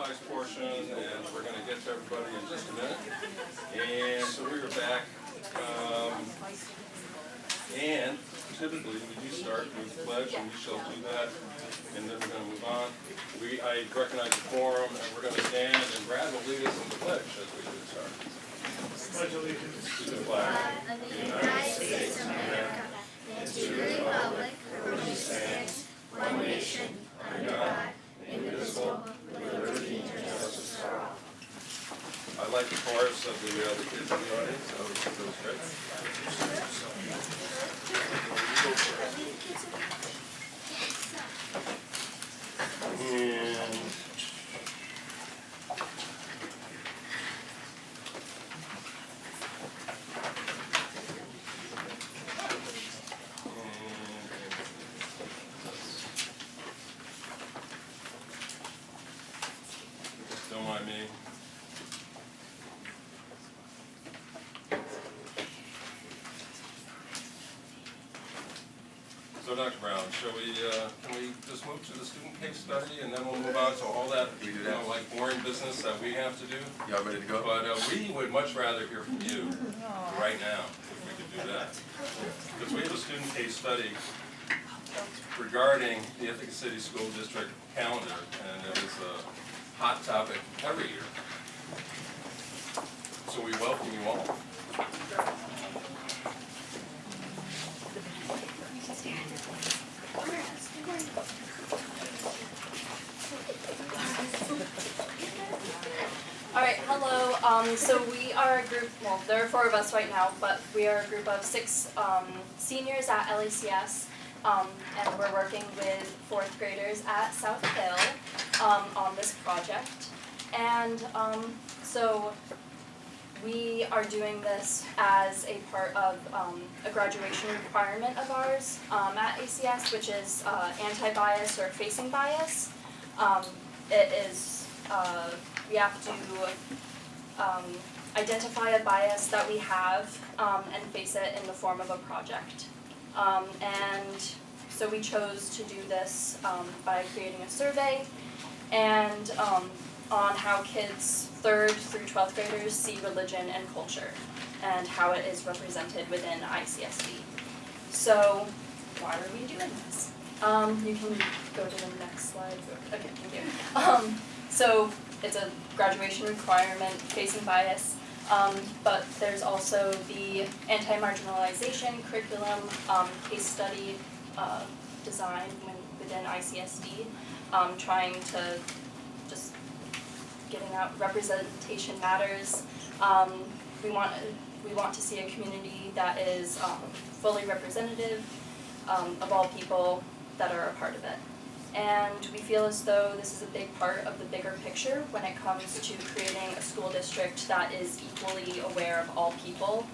capitalized portion, and we're going to get to everybody in just a minute. And so we are back. And typically we do start with the pledge, and we shall do that, and then we're going to move on. I recognize the quorum, and we're going to stand, and Brad will lead us in the pledge as we do start. Pledge allegiance To the flag of the United States of America, and to the republic for which it stands, one nation, under God, indivisible, with liberty and justice for all. I like the chorus of the kids in the audience, so that was great. And don't mind me. So Dr. Brown, can we just move to the student case study, and then we'll move on to all that, like boring business that we have to do? Y'all ready to go? But we would much rather hear from you right now, if we could do that. Because we have a student case study regarding the Ithaca City School District calendar, and it is a hot topic every year. So we welcome you all. Alright, hello. So we are a group, well, there are 4 of us right now, but we are a group of 6 seniors at LACS, and we're working with 4th graders at South Hill on this project. And so we are doing this as a part of a graduation requirement of ours at ACS, which is anti-bias or facing bias. It is, we have to identify a bias that we have and face it in the form of a project. And so we chose to do this by creating a survey and on how kids 3rd through 12th graders see religion and culture and how it is represented within ICSD. So why are we doing this? You can go to the next slide. Okay, thank you. So it's a graduation requirement, facing bias, but there's also the anti-marginalization curriculum, case study design within ICSD, trying to just getting out representation matters. We want to see a community that is fully representative of all people that are a part of it. And we feel as though this is a big part of the bigger picture when it comes to creating a school district that is equally aware of all people.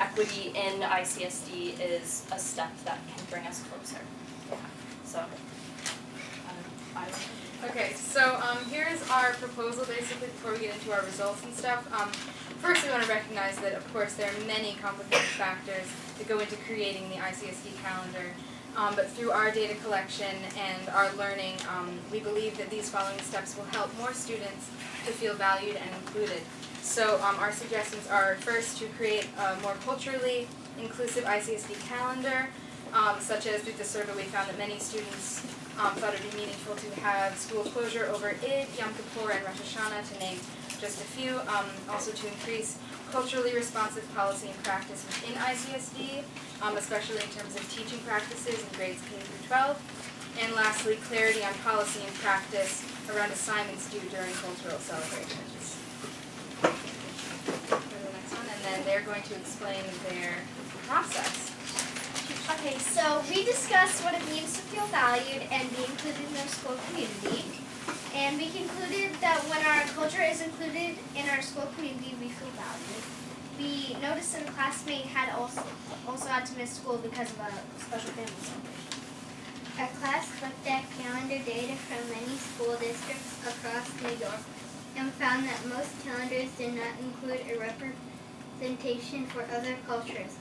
Equity in ICSD is a step that can bring us closer. So, Okay, so here's our proposal basically before we get into our results and stuff. First we want to recognize that of course there are many complicated factors that go into creating the ICSD calendar. But through our data collection and our learning, we believe that these following steps will help more students to feel valued and included. So our suggestions are first to create a more culturally inclusive ICSD calendar, such as through the survey we found that many students thought it would be meaningful to have school closure over Eid, Yom Kippur, and Rosh Hashanah, to name just a few. Also to increase culturally responsive policy and practice within ICSD, especially in terms of teaching practices in grades K through 12. And lastly, clarity on policy and practice around assignments due during cultural celebrations. Go to the next one, and then they're going to explain their process. Okay, so we discussed what it means to feel valued and be included in our school community. And we concluded that when our culture is included in our school community, we feel valued. We noticed that a classmate had also had to miss school because of a special family celebration. Our class looked at calendar data from many school districts across New York and found that most calendars did not include a representation for other cultures.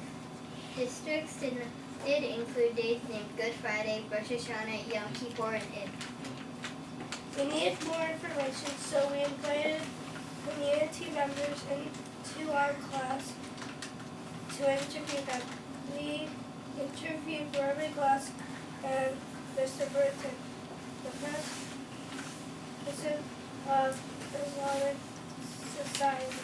Districts did include days named Good Friday, Rosh Hashanah, Yom Kippur, and Eid. We needed more information, so we invited community members into our class to interview them. We interviewed Barbara Glass and Mr. Burton, the president of Islamic Society.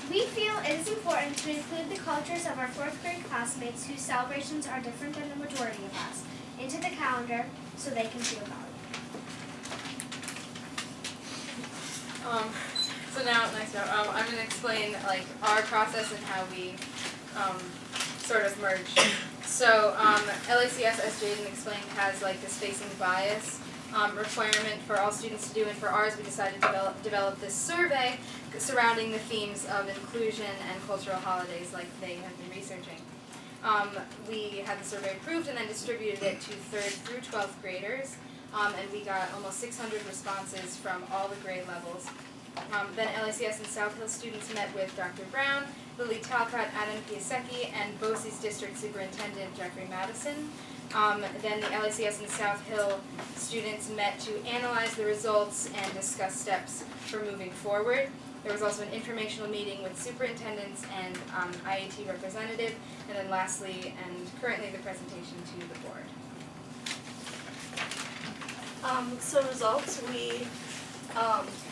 We feel it is important to include the cultures of our 4th grade classmates whose celebrations are different than the majority of us into the calendar so they can feel valued. So now, nice job. I'm going to explain like our process and how we sort of merge. So LACS, as Jaden explained, has like this facing bias requirement for all students to do, and for ours we decided to develop this survey surrounding the themes of inclusion and cultural holidays like they have been researching. We had the survey approved and then distributed it to 3rd through 12th graders, and we got almost 600 responses from all the grade levels. Then LACS and South Hill students met with Dr. Brown, Lily Talcott, Adam Piasecki, and BOCE's district superintendent, Jeffrey Madison. Then the LACS and South Hill students met to analyze the results and discuss steps for moving forward. There was also an informational meeting with superintendents and IAT representative, and then lastly and currently the presentation to the board. So results, we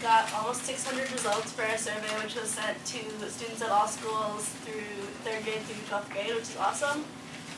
got almost 600 results for our survey, which was sent to students at all schools through 3rd grade through 12th grade, which is awesome.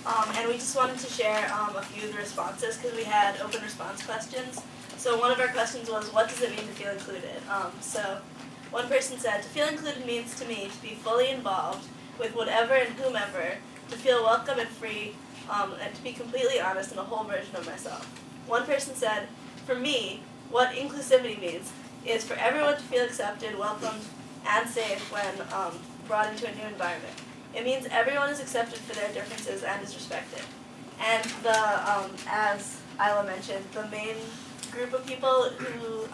And we just wanted to share a few of the responses because we had open response questions. So one of our questions was, what does it mean to feel included? So one person said, to feel included means to me to be fully involved with whatever and whomever, to feel welcome and free, and to be completely honest in a whole version of myself. One person said, for me, what inclusivity means is for everyone to feel accepted, welcomed, and safe when brought into a new environment. It means everyone is accepted for their differences and is respected. And as Isla mentioned, the main group of people who,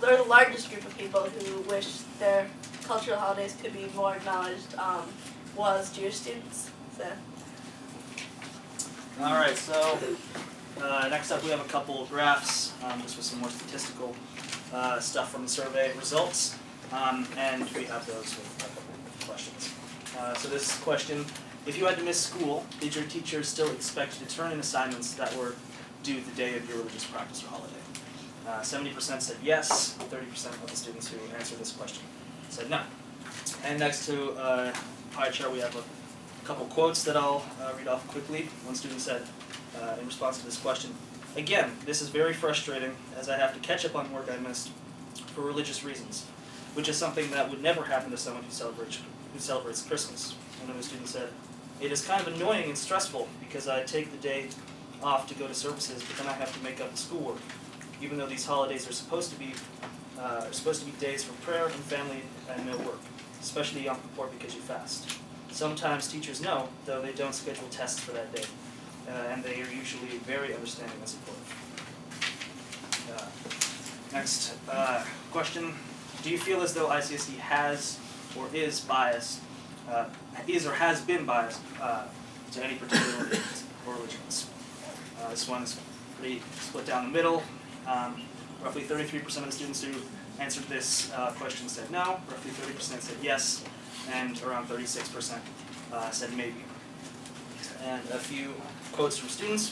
or the largest group of people who wish their cultural holidays could be more acknowledged was Jewish students. So. All right, so next up we have a couple of graphs, just with some more statistical stuff from the survey results, and we have those with a couple of questions. So this question, if you had to miss school, did your teacher still expect you to turn in assignments that were due the day of your religious practice or holiday? 70% said yes, 30% of the students who answered this question said no. And next to pie chart we have a couple quotes that I'll read off quickly. One student said, in response to this question, again, this is very frustrating as I have to catch up on work I missed for religious reasons, which is something that would never happen to someone who celebrates Christmas. Another student said, it is kind of annoying and stressful because I take the day off to go to services, but then I have to make up the schoolwork, even though these holidays are supposed to be days for prayer and family and no work, especially Yom Kippur because you fast. Sometimes teachers know, though they don't schedule tests for that day, and they are usually very understanding and supportive. Next question, do you feel as though ICSD has or is biased, is or has been biased to any particular religions? This one's pretty split down the middle. Roughly 33% of the students who answered this question said no, roughly 30% said yes, and around 36% said maybe. And a few quotes from students.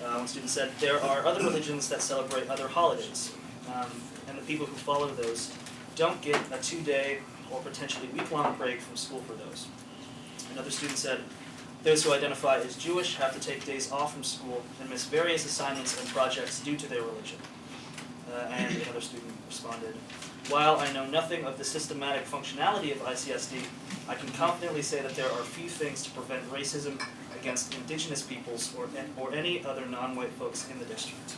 One student said, there are other religions that celebrate other holidays, and the people who follow those don't get a 2-day or potentially week-long break from school for those. Another student said, those who identify as Jewish have to take days off from school and miss various assignments and projects due to their religion. And another student responded, while I know nothing of the systematic functionality of ICSD, I can confidently say that there are few things to prevent racism against indigenous peoples or any other non-white folks in the district.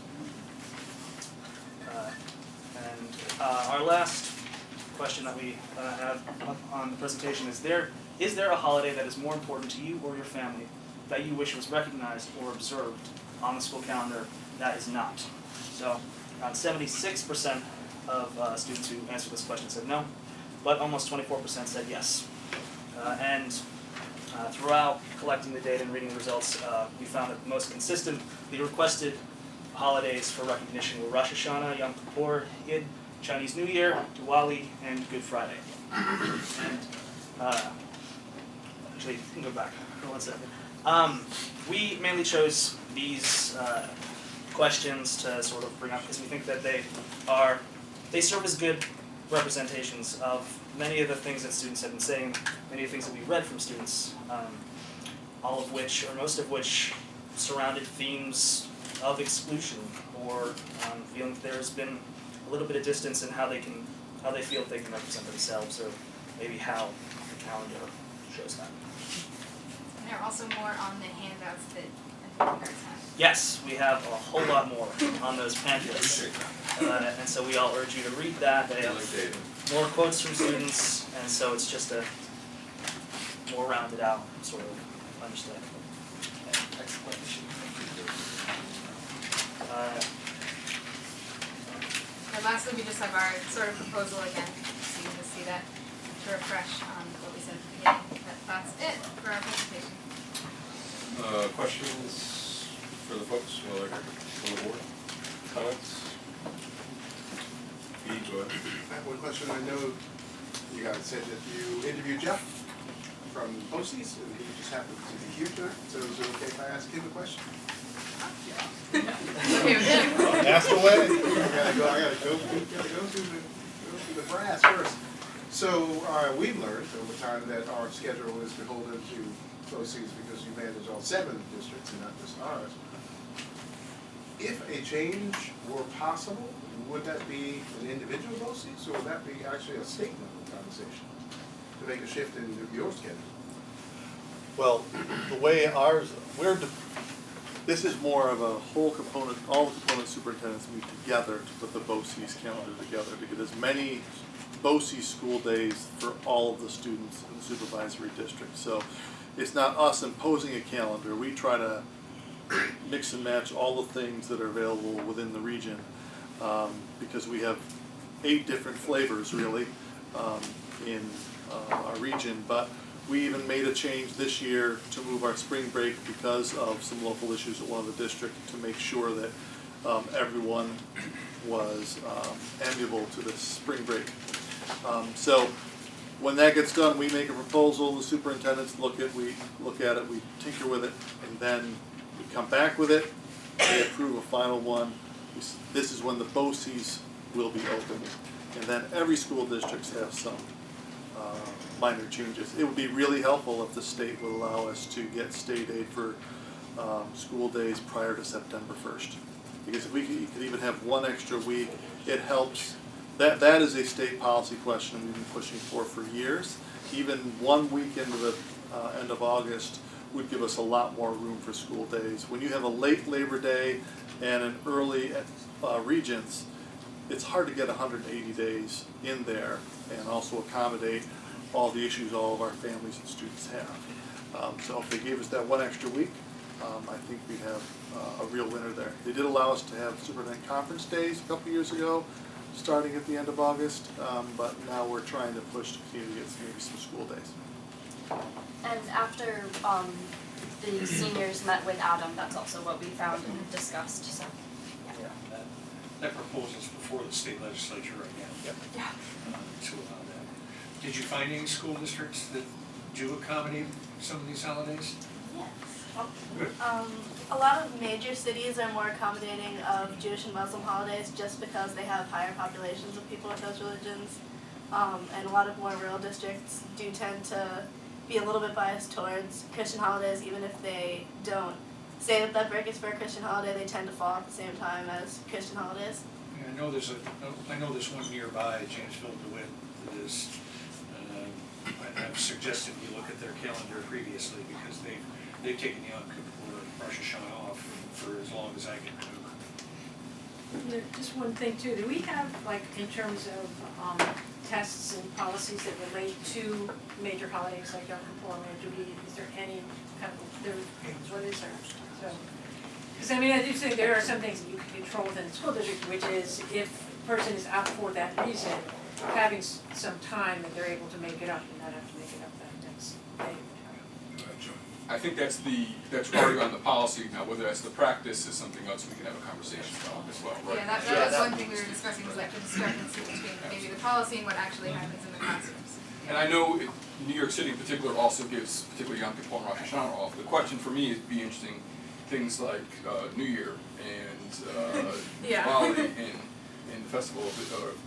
Our last question that we have on the presentation is there a holiday that is more important to you or your family that you wish was recognized or observed on the school calendar that is not? So around 76% of students who answered this question said no, but almost 24% said yes. Throughout collecting the data and reading the results, we found that the most consistently requested holidays for recognition were Rosh Hashanah, Yom Kippur, Eid, Chinese New Year, Diwali, and Good Friday. And actually, you can go back for 1 second. We mainly chose these questions to sort of bring up because we think that they serve as good representations of many of the things that students have been saying, many of the things that we read from students, all of which, or most of which, surrounded themes of exclusion or feeling that there's been a little bit of distance in how they feel they can represent themselves, or maybe how the calendar shows that. And there are also more on the handouts that I think you guys have. Yes, we have a whole lot more on those pamphlets, and so we all urge you to read that. They have more quotes from students, and so it's just a more rounded out sort of understanding. Explanation. And lastly, we just have our sort of proposal again, so you can just see that to refresh on what we said at the beginning. That's it for our presentation. Questions for the folks on the board? Comments? Go ahead. I have one question. I know you guys said that you interviewed Jeff from BOCES, and he just happened to be here tonight. So is it okay if I ask him a question? Okay with him. Ask away. I gotta go through the brass first. So we've learned over time that our schedule is beholden to BOCES because you manage all 7 districts and not just ours. If a change were possible, would that be an individual BOCES, or would that be actually a state level conversation to make a shift in your schedule? Well, the way ours, this is more of a whole component, all the component superintendents meet together to put the BOCES calendar together to get as many BOCES school days for all of the students in the supervisory district. So it's not us imposing a calendar. We try to mix and match all the things that are available within the region, because we have 8 different flavors really in our region. But we even made a change this year to move our spring break because of some local issues at one of the districts to make sure that everyone was amenable to this spring break. So when that gets done, we make a proposal, the superintendents look at it, we tinker with it, and then we come back with it, they approve a final one. This is when the BOCES will be open, and then every school district has some minor changes. It would be really helpful if the state would allow us to get state aid for school days prior to September 1st. Because if you could even have 1 extra week, it helps. That is a state policy question we've been pushing for years. Even 1 week into the end of August would give us a lot more room for school days. When you have a late Labor Day and an early Regents, it's hard to get 180 days in there and also accommodate all the issues all of our families and students have. So if they gave us that 1 extra week, I think we'd have a real winner there. They did allow us to have superintendent conference days a couple years ago, starting at the end of August, but now we're trying to push to continue to get maybe some school days. And after the seniors met with Adam, that's also what we found and discussed, so. Yeah. That proposal's before the state legislature again. Yep. Yeah. To allow that. Did you find any school districts that do accommodate some of these holidays? Yes. Good. A lot of major cities are more accommodating of Jewish and Muslim holidays just because they have higher populations of people of those religions. And a lot of more rural districts do tend to be a little bit biased towards Christian holidays, even if they don't say that break is for a Christian holiday, they tend to fall at the same time as Christian holidays. Yeah, I know there's one nearby, Janesville, DeWitt, that is, I've suggested you look at their calendar previously because they've taken Yom Kippur or Rosh Hashanah off for as long as I can remember. Just one thing too, do we have, like, in terms of tests and policies that relate to major holidays like Yom Kippur, is there any kind of, what is there? So, because I mean, I do think there are some things that you can control within the school district, which is if a person is out for that reason, having some time that they're able to make it up and not have to make it up that next day. I think that's already on the policy now. Whether that's the practice is something else we can have a conversation about as well, right? Yeah, that was one thing we were discussing, was like the discrepancy between maybe the policy and what actually happens in the classrooms. And I know New York City in particular also gives, particularly Yom Kippur and Rosh Hashanah off. The question for me is be interesting things like New Year and Diwali and the festival.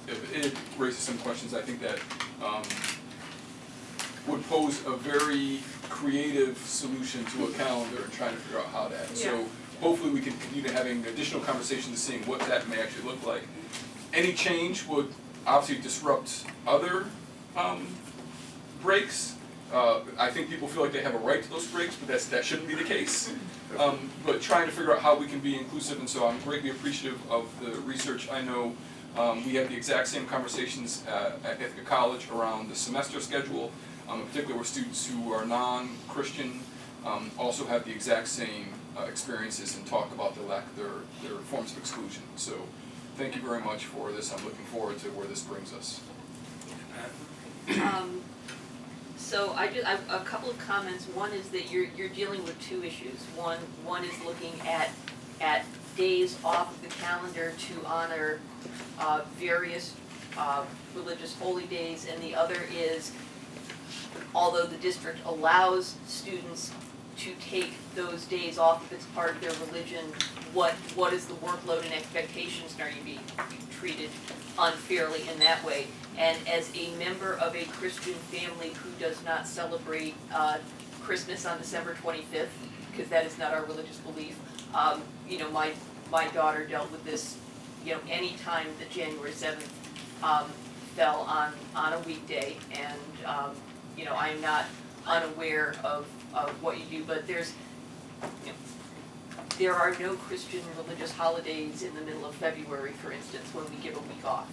It raises some questions I think that would pose a very creative solution to a calendar and trying to figure out how that. So hopefully we can continue having additional conversations, seeing what that may actually look like. Any change would obviously disrupt other breaks. I think people feel like they have a right to those breaks, but that shouldn't be the case. But trying to figure out how we can be inclusive, and so I'm greatly appreciative of the research. I know we have the exact same conversations at Ithaca College around the semester schedule, in particular where students who are non-Christian also have the exact same experiences and talk about their forms of exclusion. So thank you very much for this. I'm looking forward to where this brings us. So I've a couple of comments. One is that you're dealing with two issues. One is looking at days off of the calendar to honor various religious holy days, and the other is, although the district allows students to take those days off if it's part of their religion, what is the workload and expectations, and are you being treated unfairly in that way? And as a member of a Christian family who does not celebrate Christmas on December 25th, because that is not our religious belief, my daughter dealt with this, any time that January 7th fell on a weekday, and I'm not unaware of what you do, but there are no Christian religious holidays in the middle of February, for instance, when we give a week off.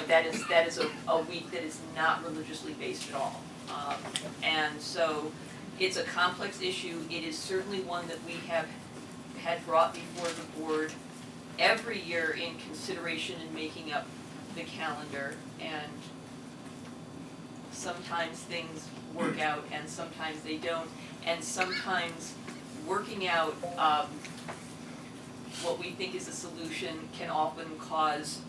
That is a week that is not religiously based at all. And so it's a complex issue. It is certainly one that we have had brought before the board every year in consideration in making up the calendar, and sometimes things work out and sometimes they don't, and sometimes working out what we think is a solution can often cause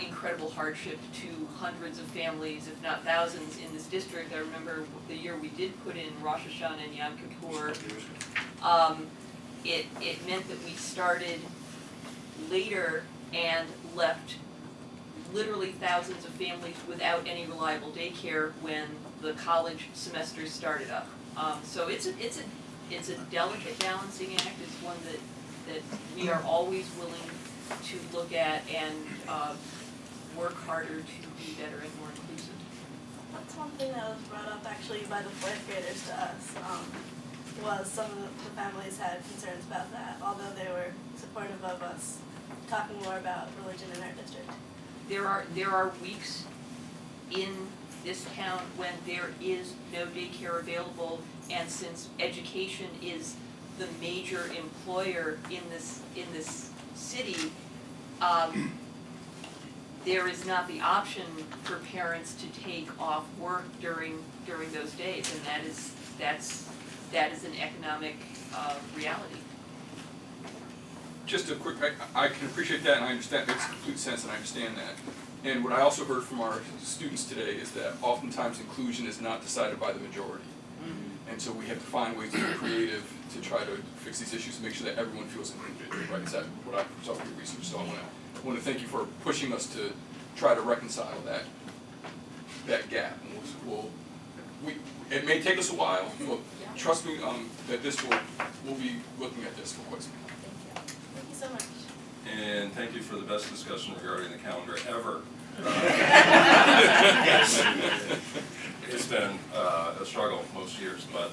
incredible hardship to hundreds of families, if not thousands, in this district. I remember the year we did put in Rosh Hashanah and Yom Kippur, it meant that we started later and left literally thousands of families without any reliable daycare when the college semesters started up. So it's a delicate balancing act. It's one that we are always willing to look at and work harder to be better and more inclusive. That's one thing that was brought up actually by the fourth graders to us, was some of the families had concerns about that, although they were supportive of us talking more about religion in our district. There are weeks in this town when there is no daycare available, and since education is the major employer in this city, there is not the option for parents to take off work during those days, and that is an economic reality. Just a quick, I can appreciate that, and I understand, it makes complete sense, and I understand that. And what I also heard from our students today is that oftentimes inclusion is not decided by the majority. And so we have to find ways to be creative to try to fix these issues, to make sure that everyone feels included, right? Is that what I saw from your research? So I want to thank you for pushing us to try to reconcile that gap. And it may take us a while, but trust me that we'll be looking at this for quite some time. Thank you so much. And thank you for the best discussion regarding the calendar ever. It's been a struggle most years, but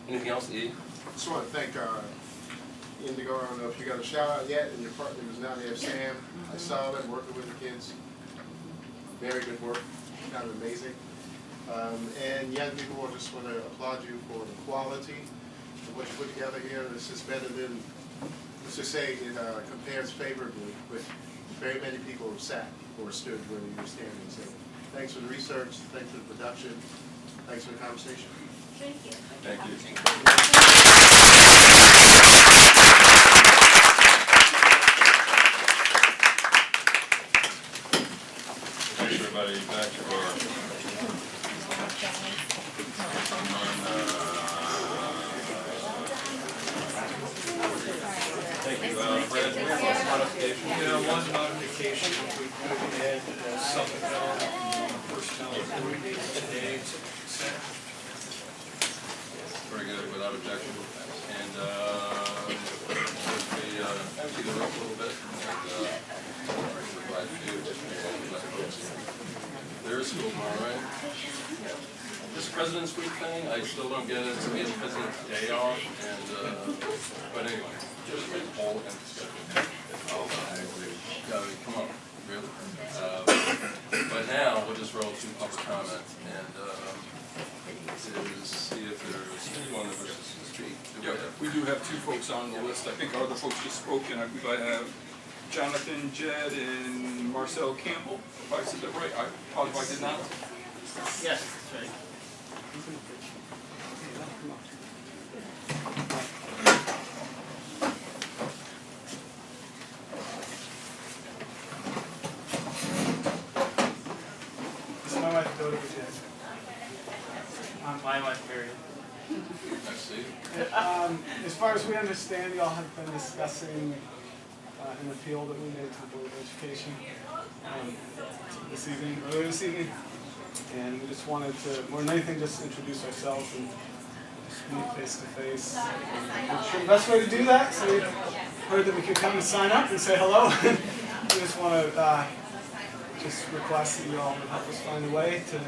anything else, E? Just want to thank Indigo. I don't know if you got a shout out yet, and your partner was down there, Sam. I saw them working with the kids. Very good work, kind of amazing. And Young People, I just want to applaud you for the quality of what you put together here. This is better than, let's just say it compares favorably with very many people who sat or stood where you were standing. So thanks for the research, thanks for the production, thanks for the conversation. Thank you. Thank you. Thanks, everybody. Back to our. Thank you. Brad, do we have one modification? Yeah, one modification, if we could add supplemental personnel authority dates today to consent. Very good, without objection. And we empty the room a little bit and provide food. There is school tomorrow, right? This President's Week thing, I still don't get it. To me, it's President's Day off, and but anyway, just make a poll and discuss it. Come on, really? But now we'll just roll to public comment and see if there's anyone that wishes to speak. Yeah, we do have 2 folks on the list. I think our other folks just spoke, and I believe I have Jonathan Jed and Marcel Campbell. If I said that right, I apologize if I did not. Yes, that's right. This is my wife, Dodi Jen. My wife, Mary. I see. As far as we understand, y'all have been discussing an appeal that we made to the Board of Education earlier this evening. And we just wanted to, more than anything, just introduce ourselves and just meet face to face. I'm sure the best way to do that, so we heard that we could come and sign up and say hello. We just want to just request that you all would help us find a way to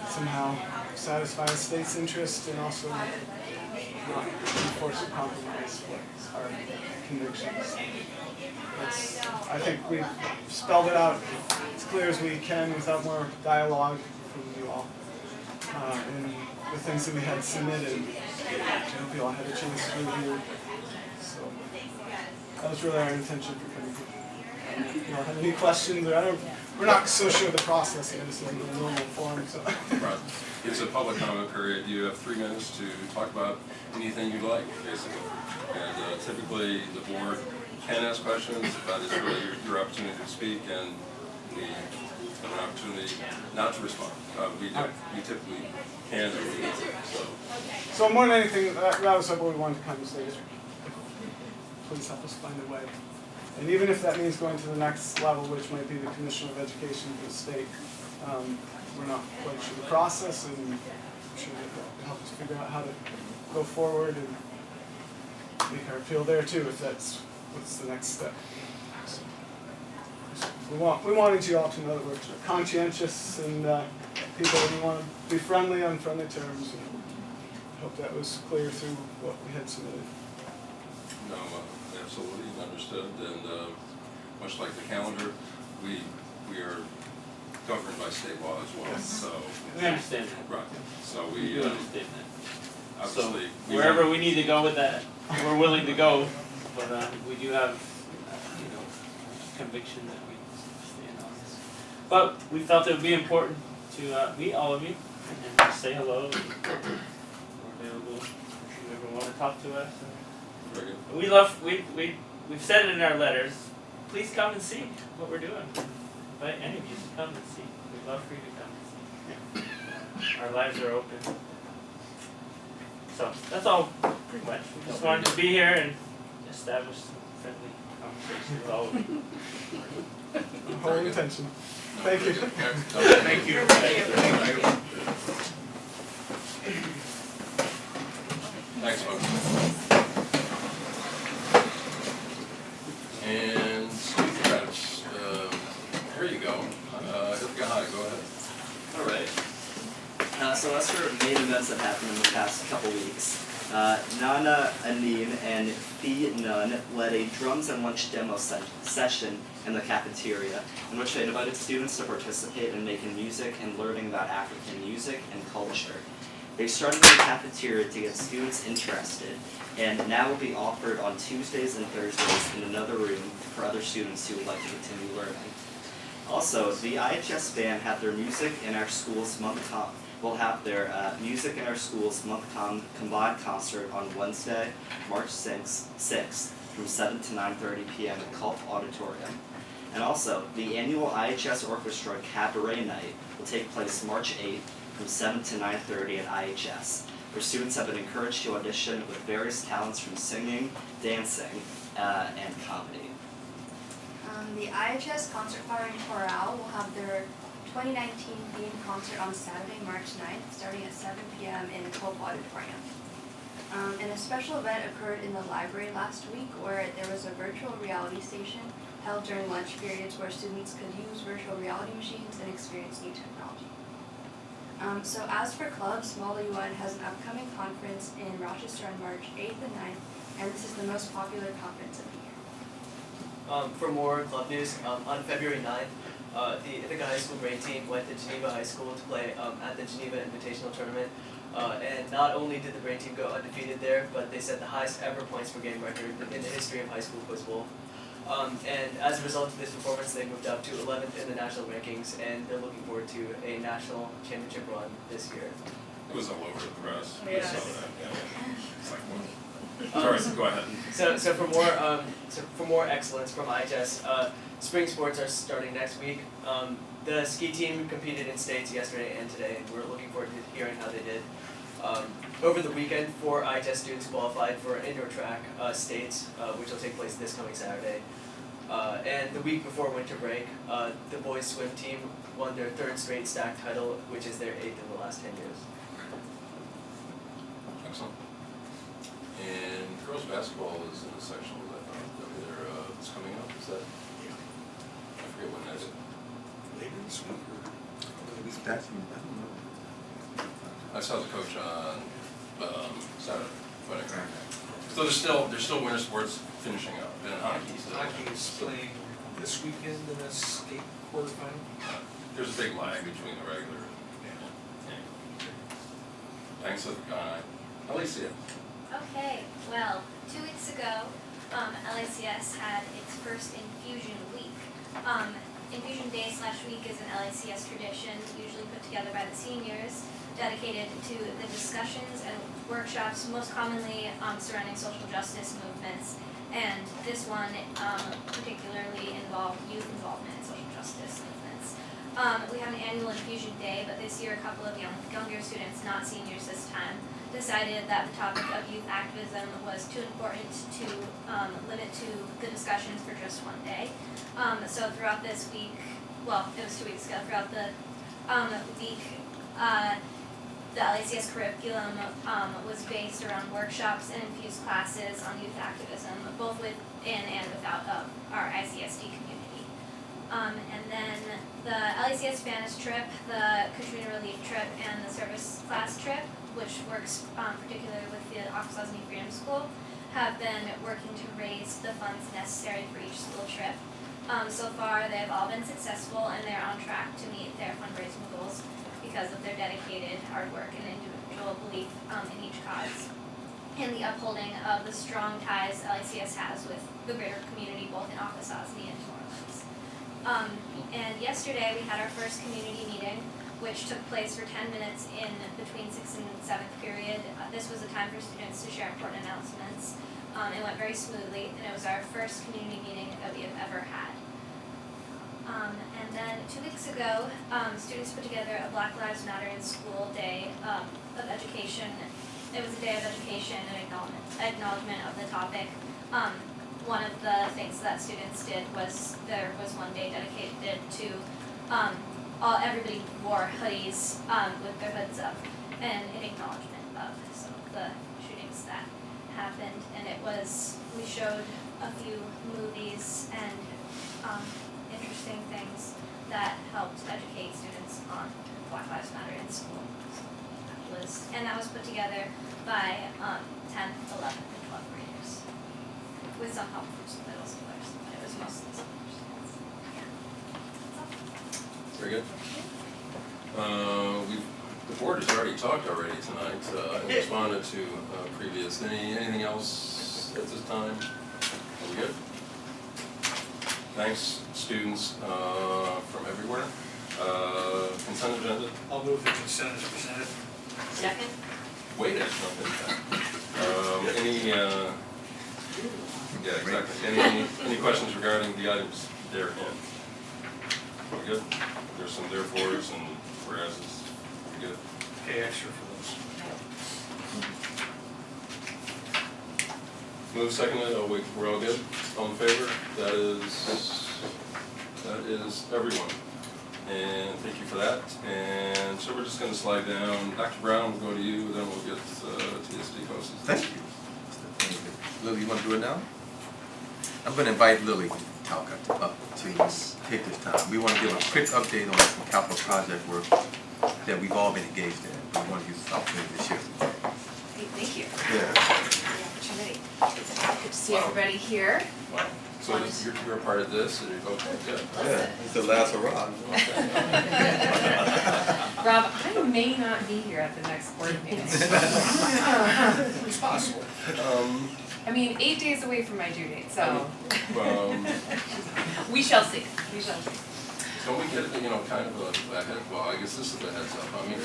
somehow satisfy the state's interest and also not enforce or compromise what our convictions. I think we've spelled it out as clear as we can without more dialogue from you all. And the things that we had submitted, I hope you all had a chance to review. So that was really our intention for coming here. You all have any questions? Or we're not so sure of the process yet. This is a normal form. So. Right. It's a public comment period. You have 3 minutes to talk about anything you like, basically. And typically the board can ask questions, but it's really your opportunity to speak, and we have an opportunity not to respond. We typically can or we don't. So more than anything, that was what we wanted to kind of say. Please help us find a way. And even if that means going to the next level, which might be the Commissioner of Education for the state, we're not quite sure the process, and I'm sure that help us figure out how to go forward and make our appeal there too, if that's what's the next step. So, we wanted you all to know that we're conscientious and people we want to be friendly on friendly terms. And I hope that was clear through what we had submitted. No, absolutely understood, and much like the calendar, we are governed by state law as well. Yes. So We understand that. right. So We we do understand that. obviously So wherever we need to go with that, we're willing to go. But we do have, conviction that we stand on this. But we felt it would be important to meet all of you and just say hello. We're available if you ever want to talk to us. very good. We've said it in our letters. Please come and see what we're doing. Invite any of you to come and see. We'd love for you to come and see. Our lives are open. So that's all pretty much. We just wanted to be here and establish some friendly conversation with all of you. Our whole intention. Thank you. Thank you. Thanks, folks. And speaking credits, here you go. Hi, go ahead. All right. So that's for main events that happened in the past couple weeks. Nana Anin and Fee Nun led a drums and lunch demo session in the cafeteria, in which they invited students to participate in making music and learning about African music and culture. They started in the cafeteria to get students interested, and now will be offered on Tuesdays and Thursdays in another room for other students who would like to continue learning. Also, the IHS band had their music in our school's will have their Music in Our Schools month combined concert on Wednesday, March 6th from 7 to 9:30 p.m. at Culp Auditorium. And also, the annual IHS Orchestra Cabaret Night will take place March 8th from 7 to 9:30 at IHS, where students have been encouraged to audition with various talents from singing, dancing, and comedy. The IHS Concert Choir and Chorale will have their 2019 themed concert on Saturday, March 9th, starting at 7 p.m. in Culp Auditorium. And a special event occurred in the library last week where there was a virtual reality station held during lunch periods where students could use virtual reality machines and experience new technology. So as for clubs, Small UN has an upcoming conference in Rochester on March 8th and 9th, and this is the most popular conference of the year. For more club news, on February 9th, the Ithaca High School grade team went to Geneva High School to play at the Geneva Invitational Tournament. And not only did the brain team go undefeated there, but they set the highest ever points per game record in the history of high school quiz bowl. And as a result of this performance, they moved up to 11th in the national rankings, and they're looking forward to a national championship run this year. It was all over the press. Yeah. I saw that, yeah. It's like, well, sorry, go ahead. So for more excellence from IHS, spring sports are starting next week. The ski team competed in states yesterday and today, and we're looking forward to hearing how they did. Over the weekend, 4 IHS students qualified for indoor track states, which will take place this coming Saturday. And the week before winter break, the boys swim team won their 3rd straight stack title, which is their 8th in the last 10 years. Excellent. And girls basketball is in the sectional, I thought, it's coming up, is that? Yeah. I forget when that is. Later this week or? That's, I don't know. I saw the coach on Saturday, but so they're still winter sports finishing up, and hockey still. Hockey is playing this weekend in a state quarterfinal. There's a big lag between the regular. Thanks for the guy. Alicia. Okay, well, 2 weeks ago, LICS had its first Infusion Week. Infusion Day / Week is an LICS tradition usually put together by the seniors, dedicated to the discussions and workshops most commonly surrounding social justice movements, and this one particularly involved youth involvement in social justice movements. We have an annual Infusion Day, but this year a couple of younger students, not seniors this time, decided that the topic of youth activism was too important to limit to the discussions for just one day. So throughout this week, well, it was 2 weeks ago, throughout the week, the LICS curriculum was based around workshops and infused classes on youth activism, both within and without our ICSD community. And then the LICS Spanish trip, the Katrina relief trip, and the service class trip, which works particularly with the Akwesasne Freedom School, have been working to raise the funds necessary for each school trip. So far, they have all been successful, and they're on track to meet their fundraising goals because of their dedicated hard work and individual belief in each cause, and the upholding of the strong ties LICS has with the greater community, both in Akwesasne and New Orleans. And yesterday, we had our first community meeting, which took place for 10 minutes in between 6th and 7th period. This was a time for students to share important announcements. It went very smoothly, and it was our first community meeting that we have ever had. And then 2 weeks ago, students put together a Black Lives Matter in School Day of education. It was a day of education and acknowledgement of the topic. One of the things that students did was there was one day dedicated to everybody wore hoodies with their hoods up, and in acknowledgement of some of the shootings that happened. And we showed a few movies and interesting things that helped educate students on Black Lives Matter in school. So that was put together by 10th, 11th, and 12th graders, with some help from some middle schoolers, but it was mostly schoolers. Very good. The board has already talked tonight, and responded to previous. Anything else at this time? Are we good? Thanks, students from everywhere. Consent agenda? I'll move the consent as presented. Second? Wait, that's not yeah, exactly. Any questions regarding the items there? We're good? There's some therefores and whereases. We're good? Pay extra for those. Move seconded, oh wait, we're all good? All in favor? That is everyone. And thank you for that. And so we're just gonna slide down. Dr. Brown, we'll go to you, then we'll get TSD hosted. Thank you. Lily, you want to do it now? I'm going to invite Lily Talcott up to take this time. We want to give a quick update on some capital project work that we've all been engaged in. We want to use this opportunity to share. Hey, thank you Yeah. for the opportunity. Good to see everybody here. Wow. So you're a part of this, and okay, good. Yeah, it's the last hurrah. Rob, I may not be here at the next board meeting. It's possible. I mean, 8 days away from my due date, so we shall see. We shall see. So we get, kind of a head, well, I guess this is the heads up. I mean,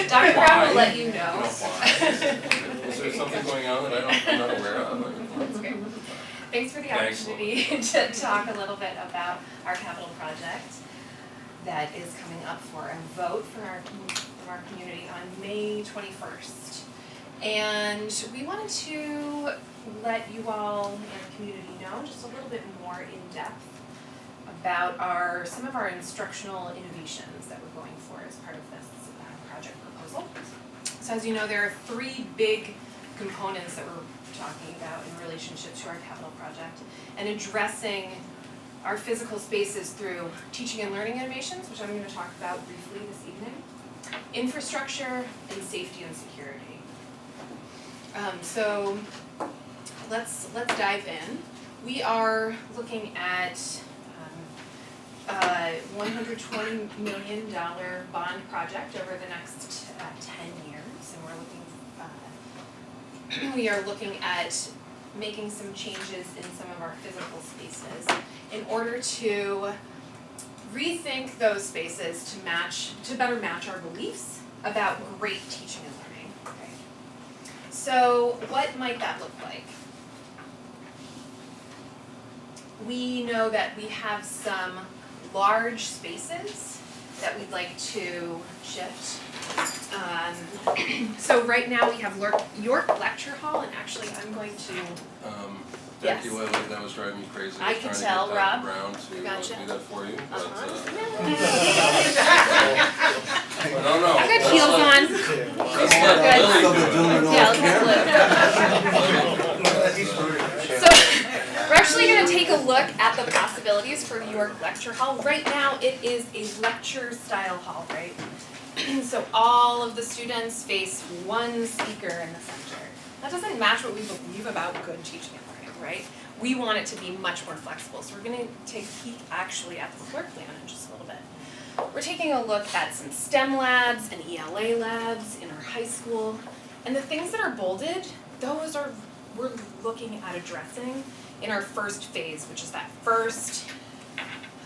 Dr. Brown will let you know. Is there something going on that I'm not aware of? That's great. Thanks for the opportunity to talk a little bit about our capital project that is coming up for a vote from our community on May 21st. And we wanted to let you all in the community know just a little bit more in depth about some of our instructional innovations that we're going for as part of this project proposal. So as you know, there are 3 big components that we're talking about in relationship to our capital project, and addressing our physical spaces through teaching and learning innovations, which I'm going to talk about briefly this evening, infrastructure, and safety and security. So let's dive in. We are looking at $120 million bond project over the next 10 years, and we are looking at making some changes in some of our physical spaces in order to rethink those spaces to better match our beliefs about great teaching and learning. Okay. So what might that look like? We know that we have some large spaces that we'd like to shift. So right now we have York Lecture Hall, and actually I'm going to. Thank you, Lily. That was driving me crazy. I can tell, Rob. Brown to Gotcha. do that for you. But, no. I've got heels on. So we're actually going to take a look at the possibilities for York Lecture Hall. Right now it is a lecture style hall, right? So all of the students face one speaker in the center. That doesn't match what we believe about good teaching and learning, right? We want it to be much more flexible. So we're going to take a peek actually at the floor plan in just a little bit. We're taking a look at some STEM labs and ELA labs in our high school. And the things that are bolded, we're looking at addressing in our first phase, which is that first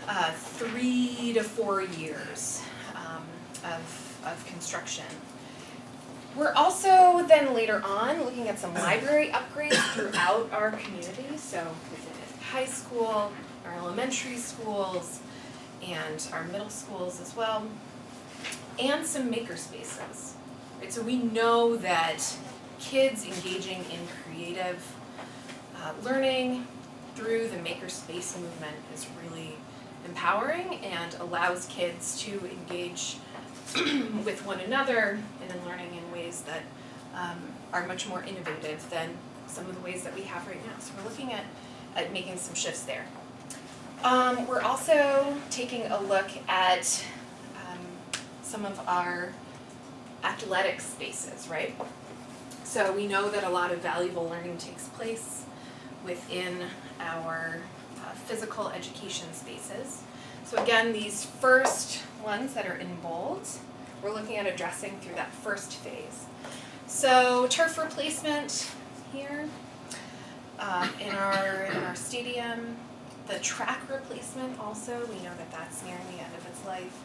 3 to 4 years of construction. We're also then later on looking at some library upgrades throughout our community, so within high school, our elementary schools, and our middle schools as well, and some maker spaces. Right? So we know that kids engaging in creative learning through the makerspace movement is really empowering and allows kids to engage with one another and in learning in ways that are much more innovative than some of the ways that we have right now. So we're looking at making some shifts there. We're also taking a look at some of our athletic spaces, right? So we know that a lot of valuable learning takes place within our physical education spaces. So again, these first ones that are in bold, we're looking at addressing through that first phase. So turf replacement here in our stadium, the track replacement also, we know that that's nearing the end of its life.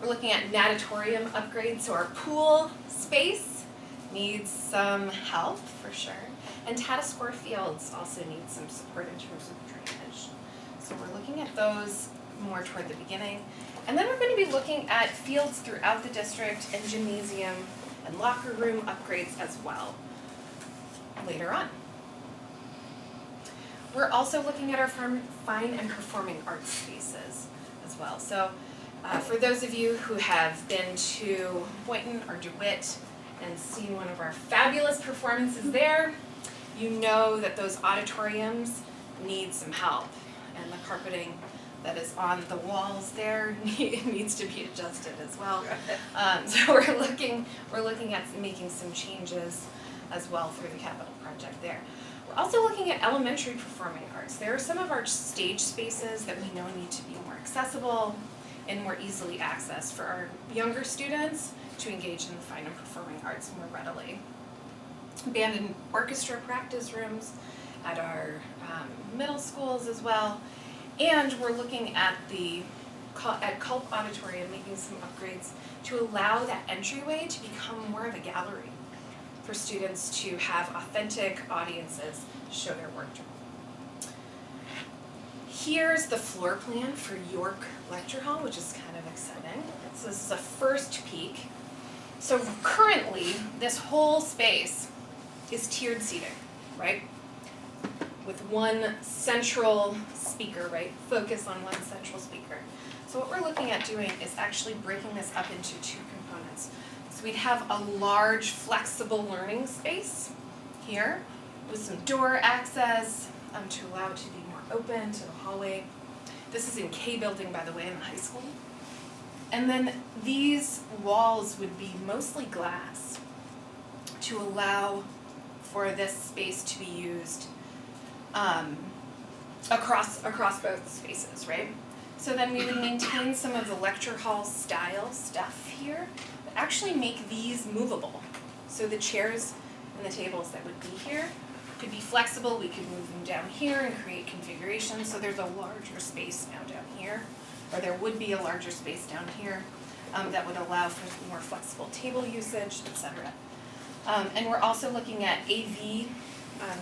We're looking at natatorium upgrades, so our pool space needs some help for sure. And tennis court fields also need some support in terms of drainage. So we're looking at those more toward the beginning. And then we're going to be looking at fields throughout the district and gymnasium and locker room upgrades as well later on. We're also looking at our fine and performing arts spaces as well. So for those of you who have been to Boynton or DeWitt and seen one of our fabulous performances there, you know that those auditoriums need some help, and the carpeting that is on the walls there needs to be adjusted as well. So we're looking at making some changes as well through the capital project there. We're also looking at elementary performing arts. There are some of our stage spaces that we know need to be more accessible and more easily accessed for our younger students to engage in the fine and performing arts more readily. Band and orchestra practice rooms at our middle schools as well. And we're looking at Culp Auditorium, making some upgrades to allow that entryway to become more of a gallery for students to have authentic audiences show their work. Here's the floor plan for York Lecture Hall, which is kind of exciting. So this is a first peek. So currently, this whole space is tiered seating, right? With one central speaker, right? Focus on one central speaker. So what we're looking at doing is actually breaking this up into two components. So we'd have a large flexible learning space here with some door access to allow it to be more open to the hallway. This is in K building, by the way, in the high school. And then these walls would be mostly glass to allow for this space to be used across both spaces, right? So then we would maintain some of the lecture hall style stuff here, but actually make these movable. So the chairs and the tables that would be here could be flexible. We could move them down here and create configurations. So there's a larger space now down here, or there would be a larger space down here that would allow for more flexible table usage, etc. And we're also looking at AV,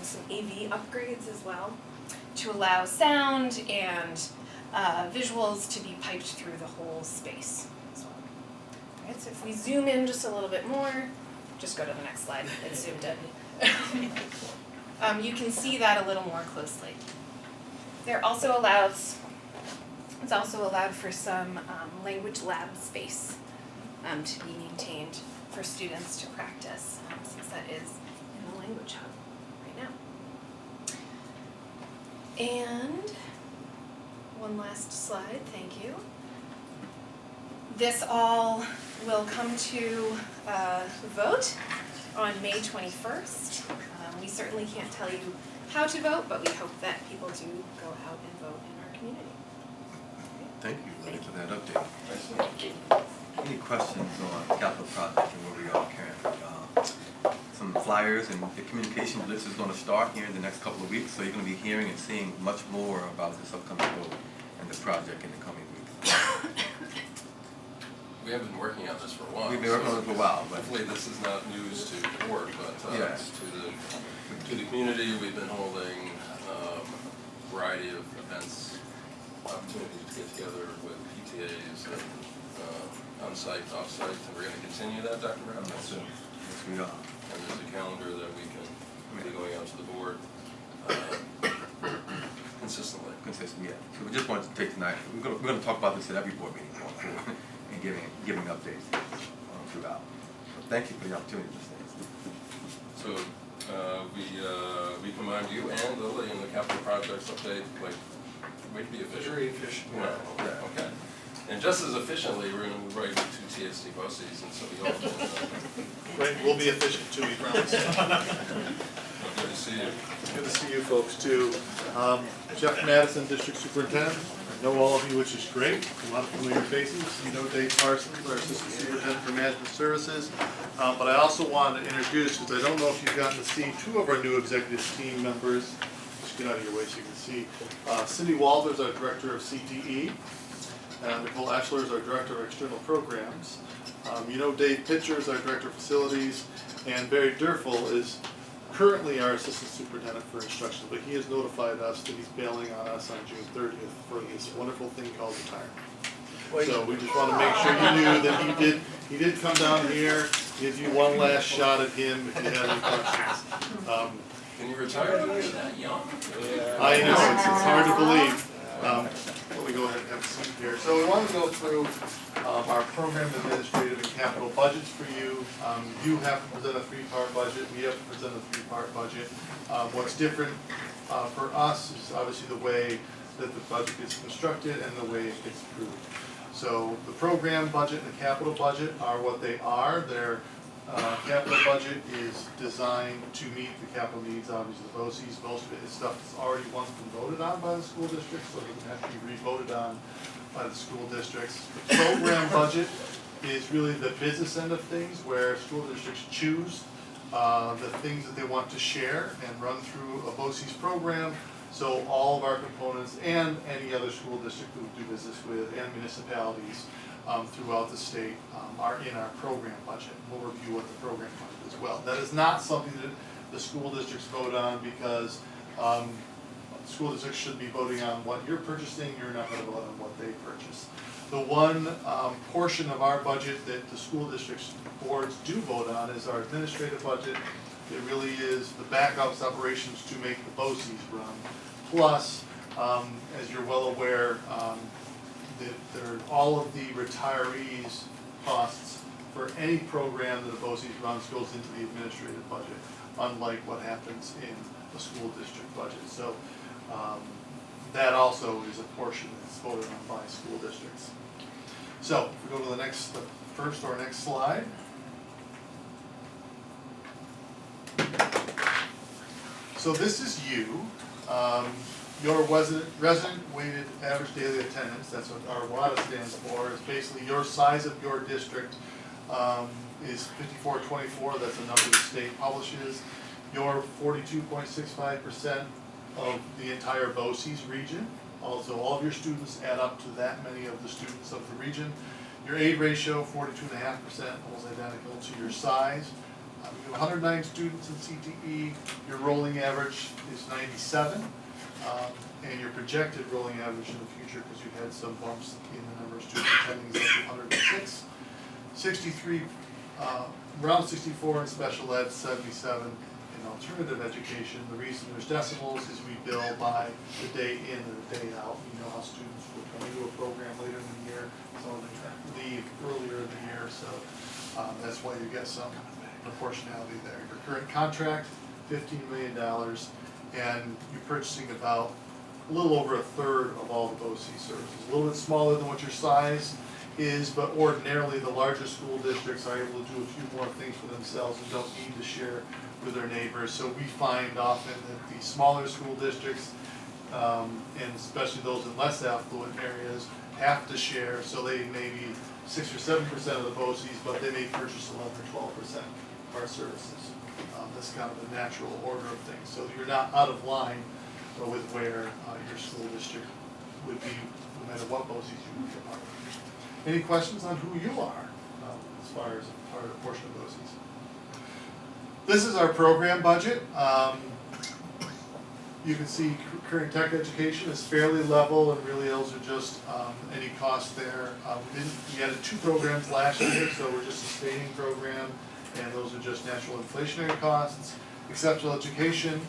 some AV upgrades as well, to allow sound and visuals to be piped through the whole space as well. All right, so if we zoom in just a little bit more, just go to the next slide, it's zoomed in. You can see that a little more closely. It's also allowed for some language lab space to be maintained for students to practice, since that is in the language hub right now. And one last slide, thank you. This all will come to vote on May 21st. We certainly can't tell you how to vote, but we hope that people do go out and vote in our community. Thank you, Lily, for that update. Any questions on capital project and where we are, Karen? Some flyers and the communication blitz is going to start here in the next couple of weeks, so you're going to be hearing and seeing much more about this upcoming vote and the project in the coming weeks. We have been working on this for a while. We've been working on it for a while, but hopefully this is not news to the board, but yes. to the community. We've been holding a variety of events, opportunities to get together with PTAs and on-site, off-site, and we're going to continue that, Dr. Brown. Yes, we are. And there's a calendar that we can be going out to the board consistently. Consistently, yeah. So we just wanted to take tonight. We're going to talk about this at every board meeting going forward and giving updates throughout. So thank you for the opportunity to stay. So we combined you and Lily in the capital projects update, like, way to be efficient. Very efficient. Well, yeah, okay. And just as efficiently, we're going to move right into 2 TSD buses, and so we all can. Right, we'll be efficient too, we promise. Good to see you. Good to see you folks too. Jeff Madison, District Superintendent. I know all of you, which is great. A lot of familiar faces. You know Dave Parsons, our Assistant Superintendent for Management Services. But I also wanted to introduce, because I don't know if you've gotten to see 2 of our new executive team members. just get out of your way so you can see. Cindy Walter is our Director of CTE. Nicole Ashler is our Director of External Programs. You know Dave Pitcher is our Director of Facilities. And Barry Durfel is currently our Assistant Superintendent for Instruction, but he has notified us that he's bailing on us on June 30th for this wonderful thing called retirement. So we just want to make sure you knew that he did come down here, give you one last shot at him if you have any questions. Can you retire when you're that young? I know, it's hard to believe. Let me go ahead and have a seat here. So we want to go through our program administrative and capital budgets for you. You have to present a three-part budget. We have to present a three-part budget. What's different for us is obviously the way that the budget gets constructed and the way it gets approved. So the program budget and the capital budget are what they are. Their capital budget is designed to meet the capital needs, obviously, the BOCES. Most of it is stuff that's already once been voted on by the school districts, so it doesn't have to be re-voted on by the school districts. The program budget is really the business end of things, where school districts choose the things that they want to share and run through a BOCES program. So all of our components and any other school district we do business with and municipalities throughout the state are in our program budget. We'll review what the program budget is as well. That is not something that the school districts vote on, because school districts should be voting on what you're purchasing. You're not going to vote on what they purchase. The one portion of our budget that the school districts boards do vote on is our administrative budget. It really is the back office operations to make the BOCES run. Plus, as you're well aware, all of the retirees costs for any program that a BOCES runs goes into the administrative budget, unlike what happens in a school district budget. So that also is a portion that's voted on by school districts. So if we go to the first or next slide. So this is you. Your resident weighted average daily attendance, that's what our WADA stands for, is basically your size of your district is 5424, that's a number the state publishes. Your 42.65% of the entire BOCES region, also all of your students add up to that many of the students of the region. Your aid ratio, 42.5%, almost identical to your size. You have 109 students in CTE, your rolling average is 97, and your projected rolling average in the future, because you've had some bumps in the number of students attending, is up to 106. 63, around 64 in special ed, 77 in alternative education. The reason there's decimals is we bill by the day in and the day out. You know how students will come into a program later in the year, some of them leave earlier in the year, so that's why you get some proportionality there. Your current contract, $15 million, and you're purchasing about a little over a third of all the BOCES services. A little bit smaller than what your size is, but ordinarily the larger school districts are able to do a few more things for themselves and don't need to share with their neighbors. So we find often that the smaller school districts, and especially those in less affluent areas, have to share, so they may be 6 or 7% of the BOCES, but they may purchase 11 or 12% of our services. That's kind of the natural order of things. So you're not out of line with where your school district would be, no matter what BOCES you would be a part of. Any questions on who you are as far as part of the portion of BOCES? This is our program budget. You can see current tech education is fairly level, and really those are just any cost there. We added 2 programs last year, so we're just a sustaining program, and those are just natural inflationary costs. Exceptional education,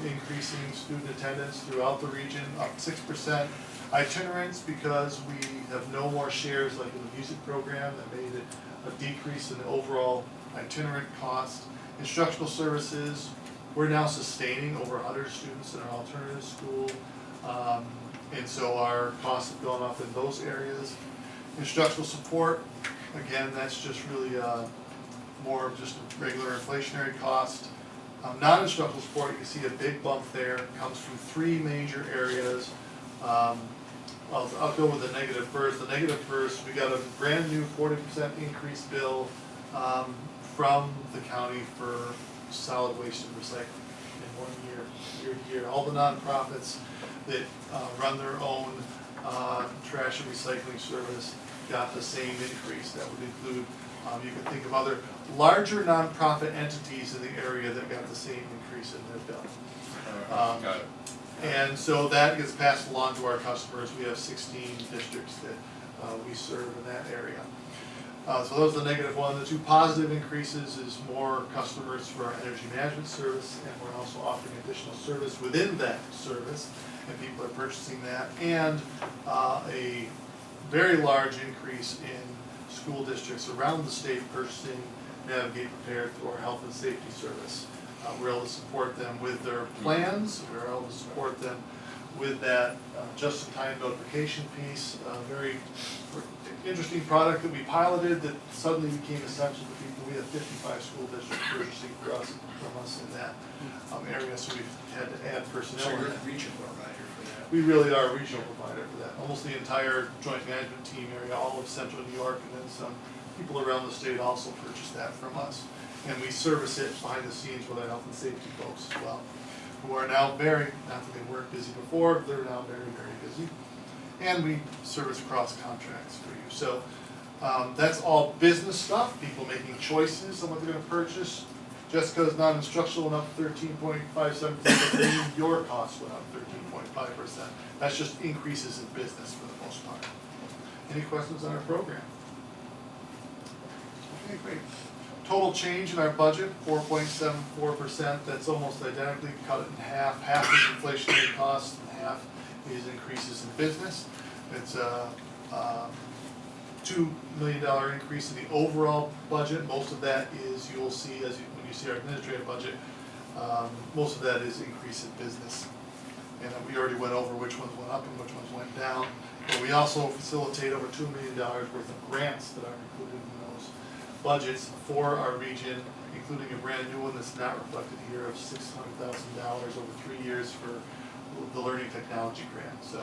increasing student attendance throughout the region, up 6%. Itinerants, because we have no more shares like in the music program, that made it a decrease in the overall itinerant cost. Instructional services, we're now sustaining over 100 students in our alternative school, and so our costs have gone up in those areas. Instructional support, again, that's just really more of just a regular inflationary cost. Non-instructional support, you can see a big bump there. It comes from 3 major areas. I'll go with the negative first. The negative first, we got a brand new 40% increase bill from the county for solid waste and recycling in 1 year, year. All the nonprofits that run their own trash and recycling service got the same increase. That would include, you can think of other larger nonprofit entities in the area that got the same increase in their bill. Got it. And so that gets passed along to our customers. We have 16 districts that we serve in that area. So those are the negative one. The two positive increases is more customers for our energy management service, and we're also offering additional service within that service, and people are purchasing that. And a very large increase in school districts around the state purchasing Navigate Prepared through our health and safety service. We're able to support them with their plans. We're able to support them with that just-in-time notification piece. Very interesting product that we piloted that suddenly became essential to people. We have 55 school districts purchasing from us in that area, so we've had to add personnel. So in you're that. the regional provider for that? We really are a regional provider for that. Almost the entire joint management team area, all of central New York, and then some people around the state also purchase that from us. And we service it behind the scenes with our health and safety folks as well, who are now very, not that they weren't busy before, they're now very, very busy. And we service cross contracts for you. So that's all business stuff, people making choices on what they're gonna purchase. Jessica's non-instructional went up 13.57%, but your costs went up 13.5%. That's just increases in business for the most part. Any questions on our program? Okay, great. Total change in our budget, 4.74%. That's almost identically cut it in half. Half is inflationary costs, and half is increases in business. It's a $2 million increase in the overall budget. Most of that is, you'll see when you see our administrative budget, most of that is increase in business. And we already went over which ones went up and which ones went down. But we also facilitate over $2 million worth of grants that are included in those budgets for our region, including a brand new one that's not reflected here of $600,000 over 3 years for the Learning Technology Grant. So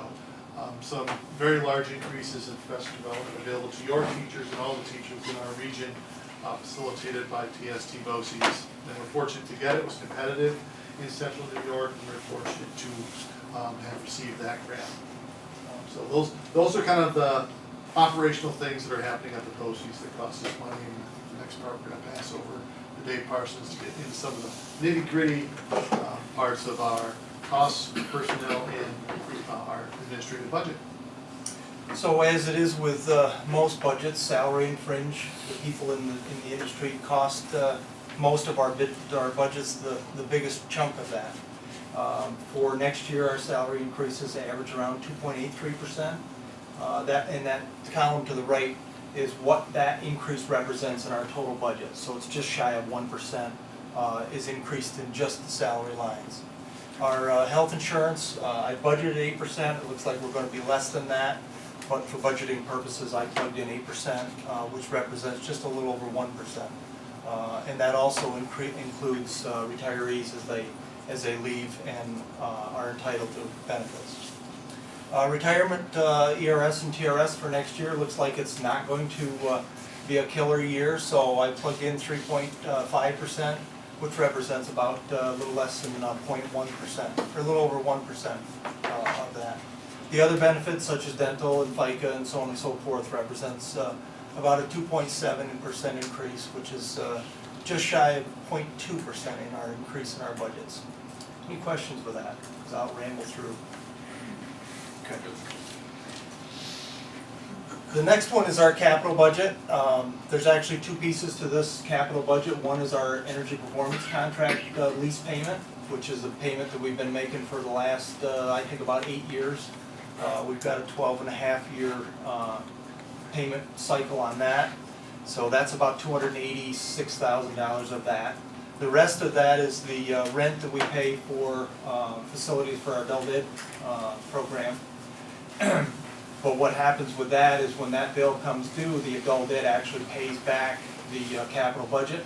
some very large increases in professional development available to your teachers and all the teachers in our region, facilitated by TST BOCES. And we're fortunate to get it. It was competitive in central New York, and we're fortunate to have received that grant. So those are kind of the operational things that are happening at the BOCES that cost us money. And the next part we're going to pass over to Dave Parsons to get into some of the nitty-gritty parts of our costs, personnel, and our administrative budget. So as it is with most budgets, salary and fringe, the people in the industry cost most of our budgets, the biggest chunk of that. For next year, our salary increases average around 2.83%. That column to the right is what that increase represents in our total budget. So it's just shy of 1% is increased in just the salary lines. Our health insurance, I budgeted 8%. It looks like we're going to be less than that. But for budgeting purposes, I plugged in 8%, which represents just a little over 1%. And that also includes retirees as they leave and are entitled to benefits. Retirement ERS and TRS for next year looks like it's not going to be a killer year, so I plugged in 3.5%, which represents about a little less than 0.1%, or a little over 1% of that. The other benefits, such as dental and FICA and so on and so forth, represents about a 2.7% increase, which is just shy of 0.2% in our increase in our budgets. Any questions with that? Because I'll ramble through. Okay. The next one is our capital budget. There's actually two pieces to this capital budget. One is our energy performance contract lease payment, which is a payment that we've been making for the last, I think, about 8 years. We've got a 12.5-year payment cycle on that. So that's about $286,000 of that. The rest of that is the rent that we pay for facilities for our adult ed program. But what happens with that is when that bill comes due, the adult ed actually pays back the capital budget.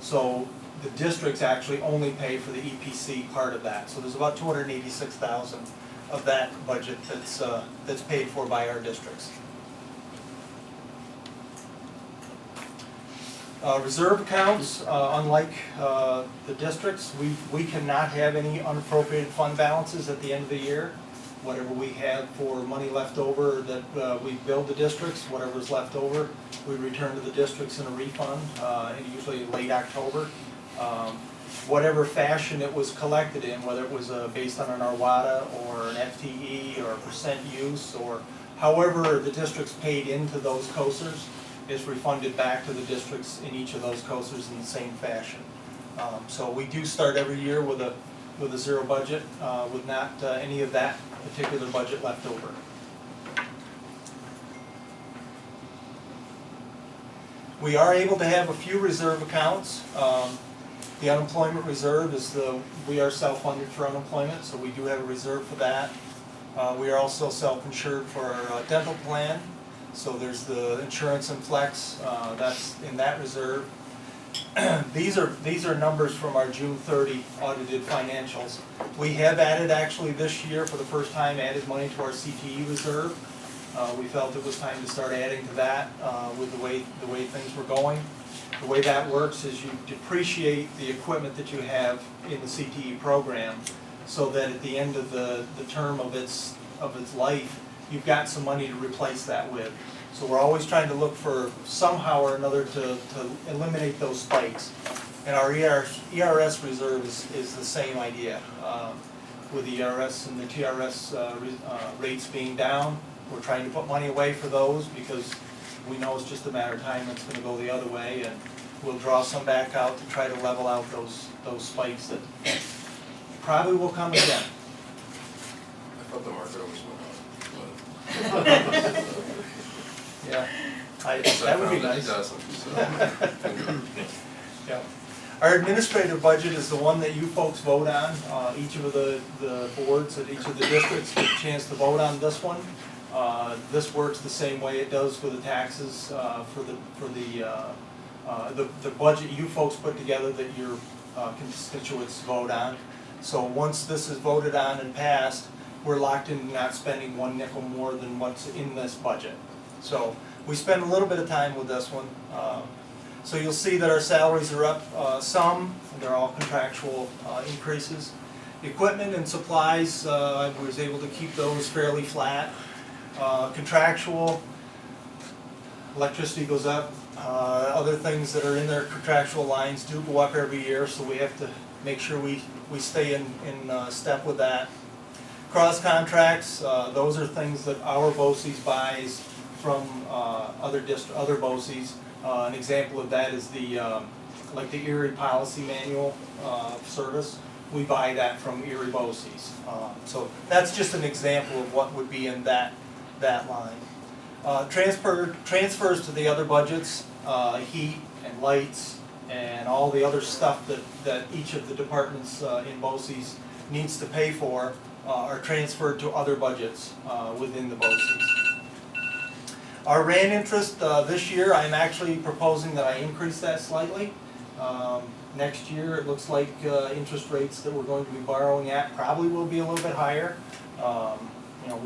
So the districts actually only pay for the EPC part of that. So there's about $286,000 of that budget that's paid for by our districts. Reserve accounts, unlike the districts, we cannot have any unappropriated fund balances at the end of the year. Whatever we have for money left over that we bill the districts, whatever's left over, we return to the districts in a refund, and usually late October. Whatever fashion it was collected in, whether it was based on an Arwada or an FTE or percent use, or however the districts paid into those COSERs, is refunded back to the districts in each of those COSERs in the same fashion. So we do start every year with a zero budget, with not any of that particular budget left over. We are able to have a few reserve accounts. The unemployment reserve is we are self-funded for unemployment, so we do have a reserve for that. We are also self-insured for our dental plan. So there's the insurance and flex, that's in that reserve. These are numbers from our June 30 audited financials. We have added, actually this year for the first time, added money to our CTE reserve. We felt it was time to start adding to that with the way things were going. The way that works is you depreciate the equipment that you have in the CTE program, so that at the end of the term of its life, you've got some money to replace that with. So we're always trying to look for somehow or another to eliminate those spikes. And our ERS reserve is the same idea. With the ERS and the TRS rates being down, we're trying to put money away for those because we know it's just a matter of time it's going to go the other way, and we'll draw some back out to try to level out those spikes that probably will come again. I thought the market always went up. Yeah, that would be nice. Yeah. Our administrative budget is the one that you folks vote on. Each of the boards at each of the districts get a chance to vote on this one. This works the same way it does for the taxes, for the budget you folks put together that your constituents vote on. So once this is voted on and passed, we're locked into not spending one nickel more than what's in this budget. So we spend a little bit of time with this one. So you'll see that our salaries are up some, and they're all contractual increases. Equipment and supplies, I was able to keep those fairly flat. Contractual, electricity goes up. Other things that are in their contractual lines do go up every year, so we have to make sure we stay in step with that. Cross contracts, those are things that our BOCES buys from other BOCES. An example of that is like the Erie Policy Manual service. We buy that from Erie BOCES. So that's just an example of what would be in that line. Transfers to the other budgets, heat and lights and all the other stuff that each of the departments in BOCES needs to pay for are transferred to other budgets within the BOCES. Our RAN interest this year, I'm actually proposing that I increase that slightly. Next year, it looks like interest rates that we're going to be borrowing at probably will be a little bit higher. You know,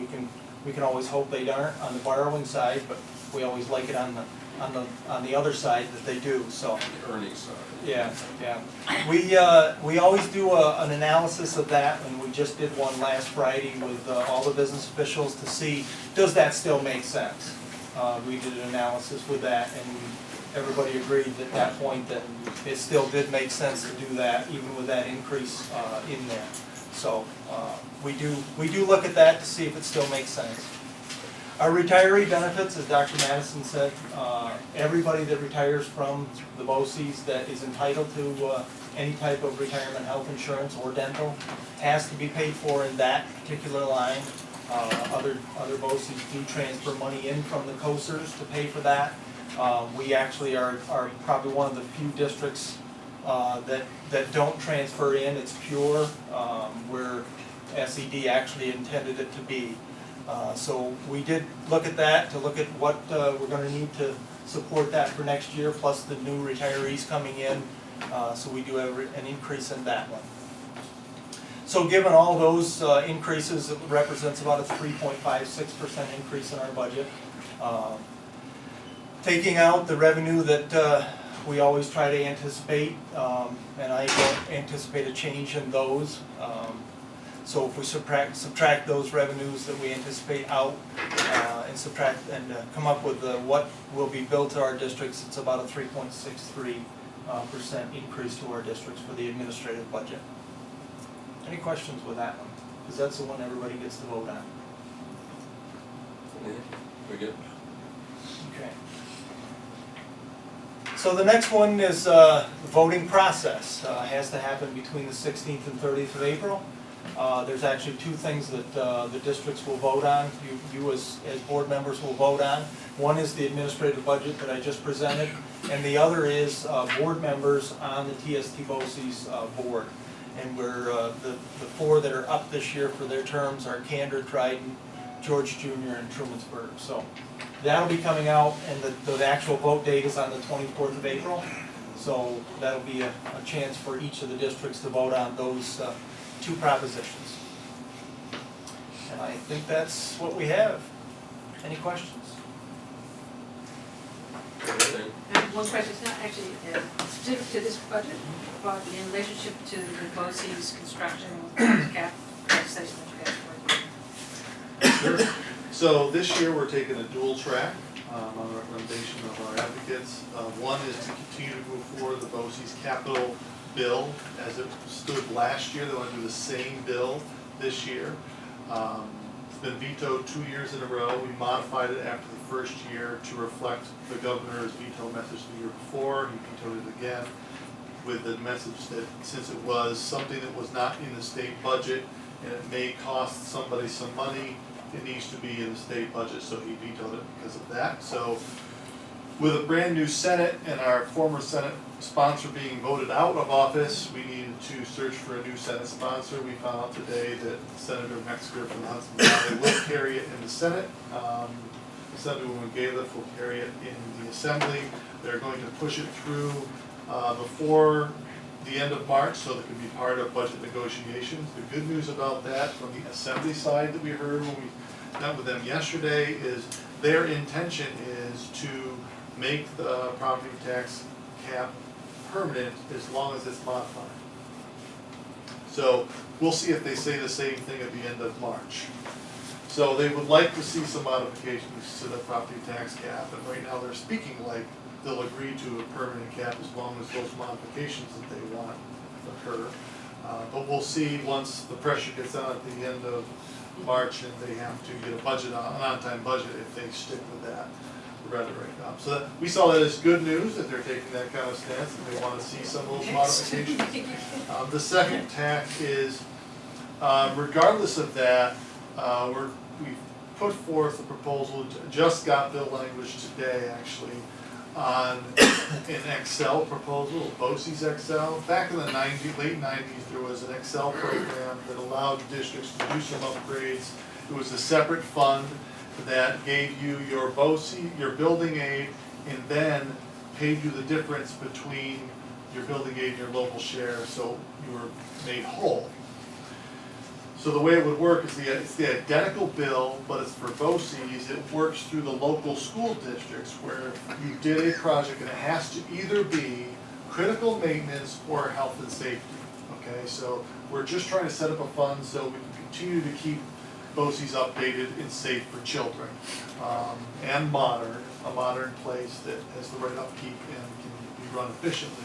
we can always hope they aren't on the borrowing side, but we always like it on the other side that they do. So the earnings side. Yeah. We always do an analysis of that, and we just did one last Friday with all the business officials to see, does that still make sense? We did an analysis with that, and everybody agreed at that point that it still did make sense to do that, even with that increase in there. So we do look at that to see if it still makes sense. Our retiree benefits, as Dr. Madison said, everybody that retires from the BOCES that is entitled to any type of retirement health insurance or dental has to be paid for in that particular line. Other BOCES do transfer money in from the COSERs to pay for that. We actually are probably one of the few districts that don't transfer in. It's pure, where SED actually intended it to be. So we did look at that to look at what we're going to need to support that for next year, plus the new retirees coming in. So we do have an increase in that one. So given all those increases, it represents about a 3.56% increase in our budget. Taking out the revenue that we always try to anticipate, and I don't anticipate a change in those. So if we subtract those revenues that we anticipate out, and subtract and come up with what will be billed to our districts, it's about a 3.63% increase to our districts for the administrative budget. Any questions with that one? Because that's the one everybody gets to vote on. We good? Okay. So the next one is the voting process. Has to happen between the 16th and 30th of April. There's actually two things that the districts will vote on, you as board members will vote on. One is the administrative budget that I just presented, and the other is board members on the TST BOCES board. And we're, the four that are up this year for their terms are Candor, Dryden, George Jr., and Trumansburg. So that'll be coming out, and the actual vote date is on the 24th of April. So that'll be a chance for each of the districts to vote on those two propositions. And I think that's what we have. Any questions? And one question, it's not actually specific to this budget, but in relationship to the BOCES construction cap legislation that you guys worked on. Sure. So this year, we're taking a dual track on the recommendation of our advocates. One is to continue to move forward the BOCES capital bill as it stood last year. They want to do the same bill this year. It's been vetoed 2 years in a row. We modified it after the first year to reflect the governor's veto message the year before. He vetoed it again with the message that since it was something that was not in the state budget and it may cost somebody some money, it needs to be in the state budget, so he vetoed it because of that. So with a brand new Senate and our former Senate sponsor being voted out of office, we needed to search for a new Senate sponsor. We found out today that Senator Metzger from the Hudson Valley will carry it in the Senate. Senatorwoman Galiff will carry it in the Assembly. They're going to push it through before the end of March so that it can be part of budget negotiations. The good news about that from the Assembly side that we heard when we met with them yesterday is their intention is to make the property tax cap permanent as long as it's modified. So we'll see if they say the same thing at the end of March. So they would like to see some modifications to the property tax cap, and right now they're speaking like they'll agree to a permanent cap as long as those modifications that they want occur. But we'll see once the pressure gets on at the end of March and they have to get a budget, an on-time budget, if they stick with that rhetoric. So that, we saw that as good news that they're taking that kind of stance and they want to see some of those modifications. The second tack is, regardless of that, we've put forth a proposal, just got bill language today actually, on an Excel proposal, BOCES Excel. Back in the late 90s, there was an Excel program that allowed districts to do some upgrades. It was a separate fund that gave you your BOCES, your building aid, and then paid you the difference between your building aid and your local share, so you were made whole. So the way it would work is it's the identical bill, but it's for BOCES. It works through the local school districts where you did a project and it has to either be critical maintenance or health and safety. Okay, so we're just trying to set up a fund so we can continue to keep BOCES updated and safe for children, and modern, a modern place that has the right upkeep and can be run efficiently.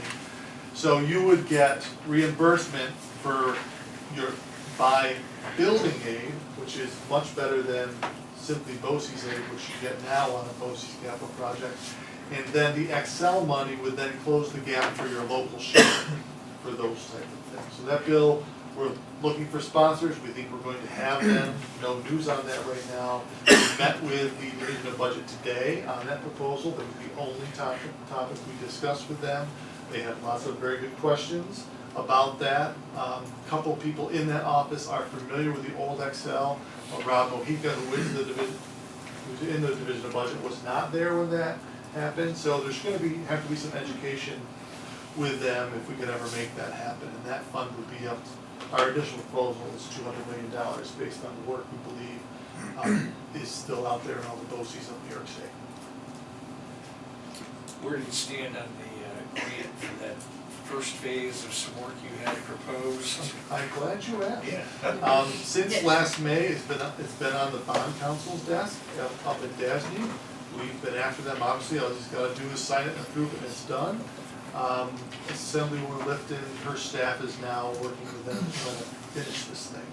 So you would get reimbursement for your by building aid, which is much better than simply BOCES aid, which you get now on a BOCES capital project. And then the Excel money would then close the gap for your local share for those type of things. So that bill, we're looking for sponsors. We think we're going to have them. No news on that right now. We met with the Division of Budget today on that proposal. That was the only topic we discussed with them. They had lots of very good questions about that. A couple of people in that office are familiar with the old Excel. Rob Mojica, who is the division, who's in the Division of Budget, was not there when that happened. So there's going to have to be some education with them if we could ever make that happen. And that fund would be up. Our initial proposal is $200 million based on the work we believe is still out there in all the BOCES of New York State. Where do you stand on the Grant for that first phase of some work you had proposed. I'm glad you asked. Yeah. Since last May, it's been on the bond council's desk up at DASNY. We've been after them, obviously, all he's gotta do is sign it and approve it, and it's done. Assemblywoman Lifton, her staff is now working with them to try to finish this thing,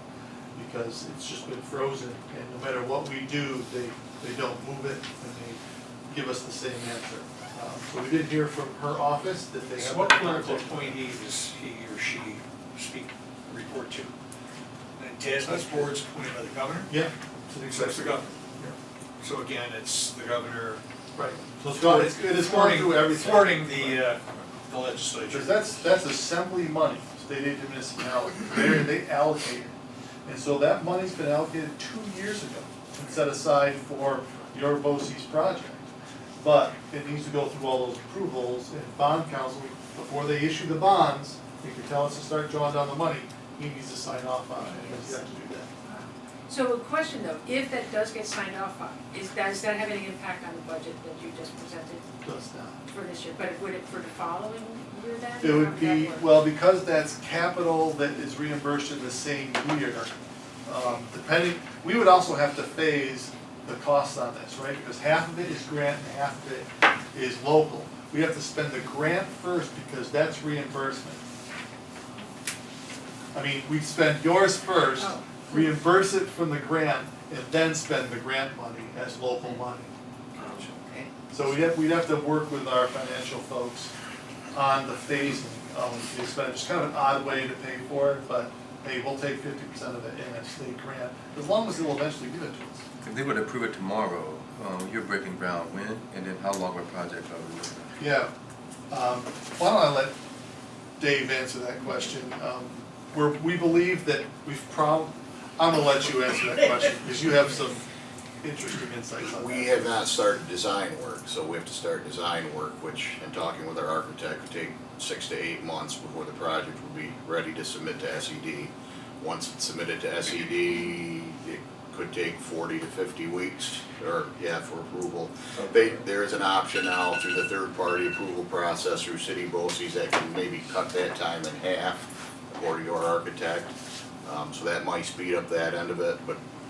because it's just been frozen, and no matter what we do, they don't move it, and they give us the same answer. So we did hear from her office that they have. So what political appointee does he or she report to? And DASNY's board's appointed by the governor? Yeah. So it's the governor. So again, it's the governor. Right. So it is going through everything. Thwarting the legislature. Because that's assembly money, state aid to municipality, they allocate it. And so that money's been allocated 2 years ago and set aside for your BOCES project. But it needs to go through all those approvals, and bond council, before they issue the bonds, they can tell us to start drawing down the money, he needs to sign off on it, because you have to do that. So a question though, if that does get signed off on, does that have any impact on the budget that you just presented Does not. for this year? But would it for the following year then? It would be, well, because that's capital that is reimbursed in the same year, depending, we would also have to phase the costs on this, right? Because half of it is grant and half of it is local. We have to spend the grant first because that's reimbursement. I mean, we spend yours first, reimburse it from the grant, and then spend the grant money as local money. So we'd have to work with our financial folks on the phasing of the expenditure. It's kind of an odd way to pay for it, but hey, we'll take 50% of it in a state grant, as long as they'll eventually give it to us. If they would approve it tomorrow, you're breaking ground when, and then how long of a project are we looking at? Yeah. Why don't I let Dave answer that question? We believe that I'm gonna let you answer that question, because you have some interesting insights on that. We have not started design work, so we have to start design work, which, in talking with our architect, would take 6 to 8 months before the project would be ready to submit to SED. Once it's submitted to SED, it could take 40 to 50 weeks, for approval. There is an option now through the third-party approval process through city BOCES that can maybe cut that time in half, according to our architect. So that might speed up that end of it,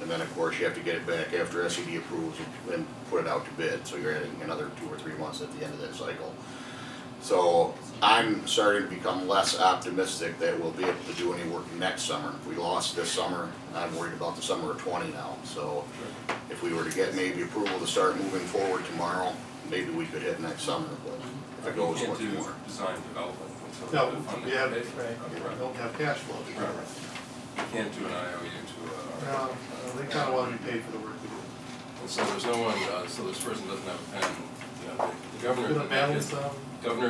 and then of course you have to get it back after SED approves and put it out to bid, so you're adding another 2 or 3 months at the end of that cycle. So I'm starting to become less optimistic that we'll be able to do any work next summer. If we lost this summer, I'm worried about the summer of 20 now. So if we were to get maybe approval to start moving forward tomorrow, maybe we could hit next summer, but if it goes much more. Design development until No, the funding we don't have cash flow. You can't do an IOU to No, they kind of want to be paid for the work they do. And so there's no one, so this person doesn't have a pen, you know, the governor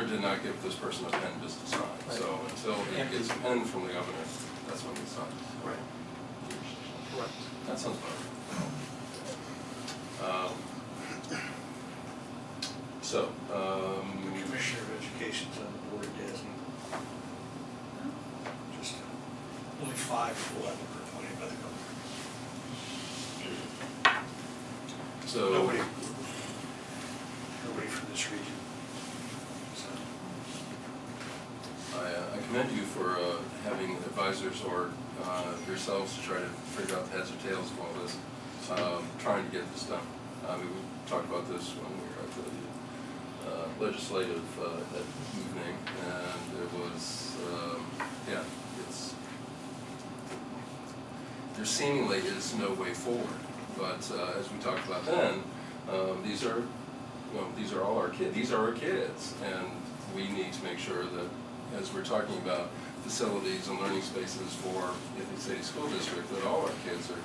did not give this person a pen just to sign. So until he gets a pen from the governor, that's when he signs. Right. Correct. That sounds about right. The Commissioner of Education's on the board, Desmond. Just only 5 full were appointed by the governor. So Nobody from this region. I commend you for having advisors or yourselves to try to figure out the heads or tails of all this, trying to get this done. We talked about this when we were at the legislative that evening, and it was, there seemingly is no way forward. But as we talked about then, these are all our kids. These are our kids, and we need to make sure that, as we're talking about facilities and learning spaces for Ithaca City School District, that all our kids are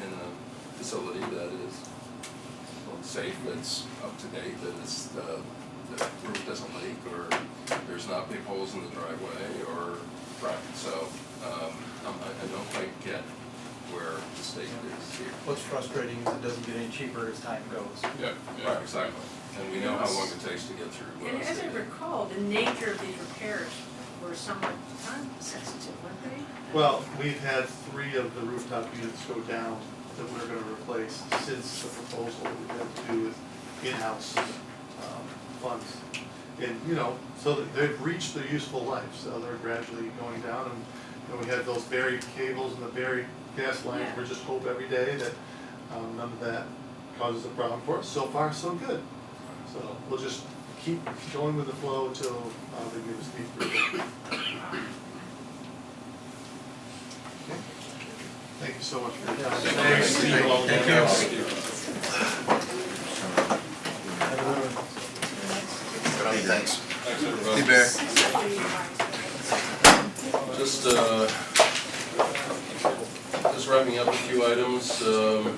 in a facility that is safe, that's up to date, that it's the roof doesn't leak, or there's not big holes in the driveway, or so I don't quite get where the state is here. What's frustrating is it doesn't get any cheaper as time goes. Yeah, exactly. And we know how long it takes to get through. And as I recall, the nature of these repairs were somewhat time sensitive, weren't they? Well, we've had 3 of the rooftop units go down that we're going to replace since the proposal that we had to do with in-house funds. And, you know, so that they've reached their useful life, so they're gradually going down. And, you know, we had those buried cables and the buried gas lines. We just hope every day that none of that causes a problem for us. So far, so good. So we'll just keep going with the flow until they give us the approval. Okay. Thank you so much for your time. Thanks. Thank you. Thanks. Thanks, everybody. Hey, Bear. Just wrapping up a few items. Do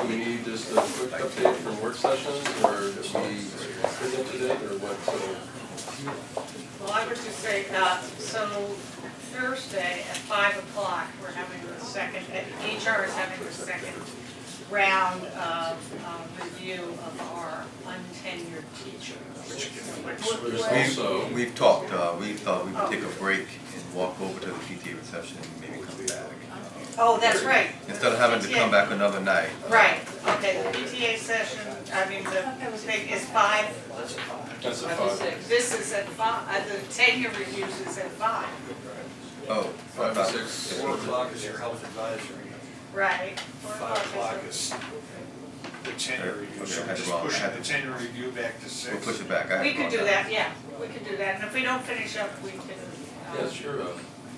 we need just a quick update from work sessions, or do we present today, or what? Well, I would just say, so Thursday at 5 o'clock, we're having the second, HR is having the second round of review of our untenured teachers. We've talked, we thought we would take a break and walk over to the PTA reception and maybe come back. Oh, that's right. Instead of having to come back another night. Right, okay, the PTA session, I mean, the thing is 5. That's at 5. This is at 5, the tenure reviews is at 5. Oh, 5 to 6. 4 o'clock is your health advisory. Right. 5 o'clock is the tenure review, so we're just pushing the tenure review back to 6. We'll push it back. We could do that, yeah, we could do that, and if we don't finish up, we can, Yeah, sure.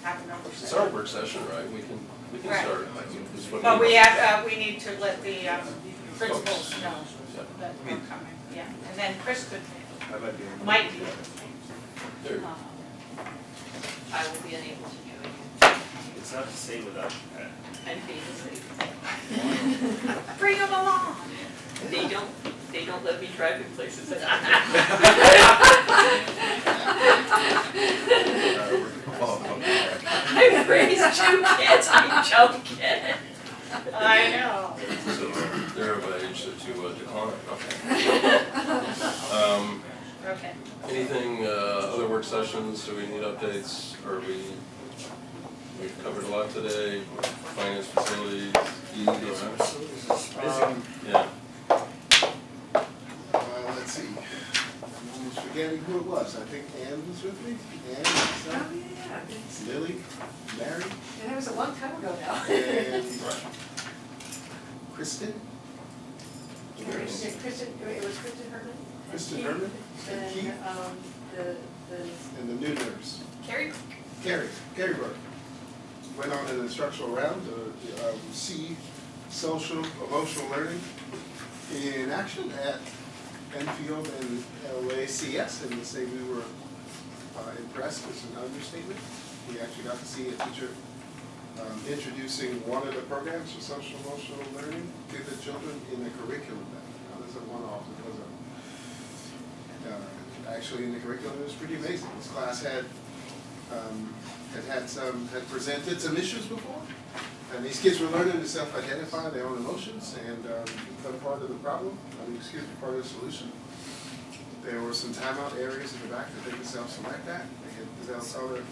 have another It's session. our work session, right? We can Right. start. Is what But we have, we need to let the principals know Yeah. that we're coming, yeah, and then Chris could, I might be able to- might be able There. to. I will be unable to join you. It's not to say without that. I'm being sick. Bring them along. They don't let me drive in places. I've raised 2 kids, I'm joking. I know. So they're of age to decline, okay. Okay. Anything, other work sessions, do we need updates, or we've covered a lot today, finance facilities, yeah. Let's see. I'm forgetting who it was. I think Ann was with me. Ann, myself, Yeah. Lily, Mary, And that was a long time ago now. and Kristen. Kristen, it was Kristen Herman. Kristen Herman and Keith. And, And the new nurse. Carrie? Carrie Burke. Went on an instructional round to see social, emotional learning in action at Enfield and LACS, and to say we were impressed is an understatement. We actually got to see a teacher introducing one of the programs for social emotional learning to the children in the curriculum. Now, this is a one-off. It was actually in the curriculum. It was pretty amazing. This class had presented some issues before, and these kids were learning to self-identify their own emotions and become part of the problem. Part of the solution. There were some timeout areas in the back that they could self-select that. They had developed other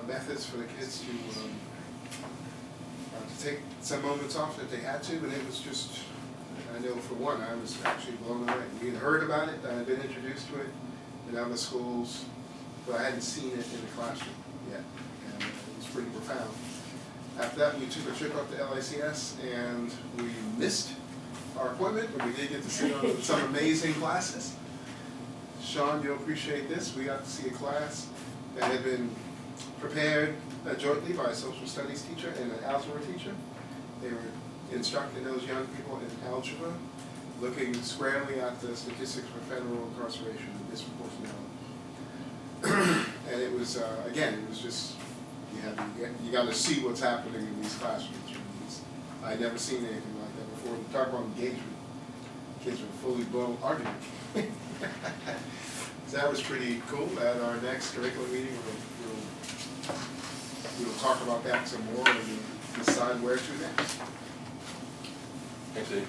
methods for the kids to take some moments off if they had to, and it was just, I know for one, I was actually blown away. We had heard about it, I had been introduced to it in other schools, but I hadn't seen it in the classroom yet, and it was pretty profound. After that, we took a trip up to LACS, and we missed our appointment, but we did get to sit on some amazing classes. Sean, you'll appreciate this. We got to see a class that had been prepared jointly by a social studies teacher and an algebra teacher. They were instructing those young people in algebra, looking squarely at the statistics for federal incarceration and disproportionality. And it was, again, it was just, you got to see what's happening in these classrooms. I'd never seen anything like that before. We talk about engagement. Kids were fully blown arguing. So that was pretty cool. At our next curriculum meeting, we'll talk about that some more and decide where to next. Thanks, Eddie.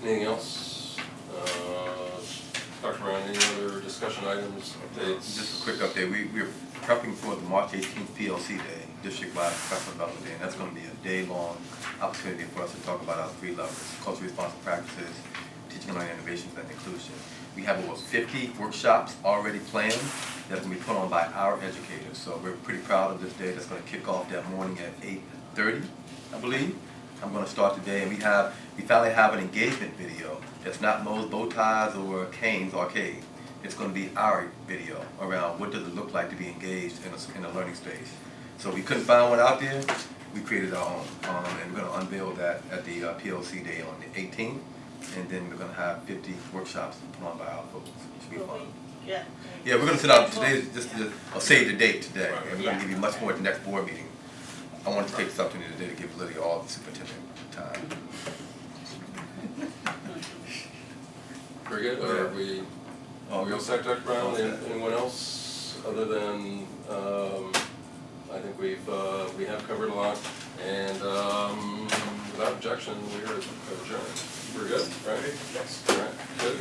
Anything else? Dr. Brown, any other discussion items, updates? Just a quick update. We're prepping for the March 18th PLC Day, District-wide Professional Development Day, and that's going to be a day-long opportunity for us to talk about our 3 levels: culturally responsive practices, teaching and learning innovations and inclusion. We have over 50 workshops already planned that's going to be put on by our educators. So we're pretty proud of this day. That's going to kick off that morning at 8:30, I believe. I'm going to start today, and we finally have an engagement video that's not Moe's Bow Ties or Kane's Arcade. It's going to be our video around what does it look like to be engaged in a learning space. So we couldn't find one out there. We created our own, and we're going to unveil that at the PLC day on the 18th, and then we're going to have 50 workshops put on by our folks. It should be fun. Yeah. Yeah, we're going to send out today, just a save the date today, and we're going to give you much more at the next board meeting. I wanted to take this opportunity today to give Lily all the superintendent time. Very good. Are we all set, Dr. Brown? Anyone else other than, I think we have covered a lot, and without objection, we are adjourned. We're good, right? Yes. All right, good.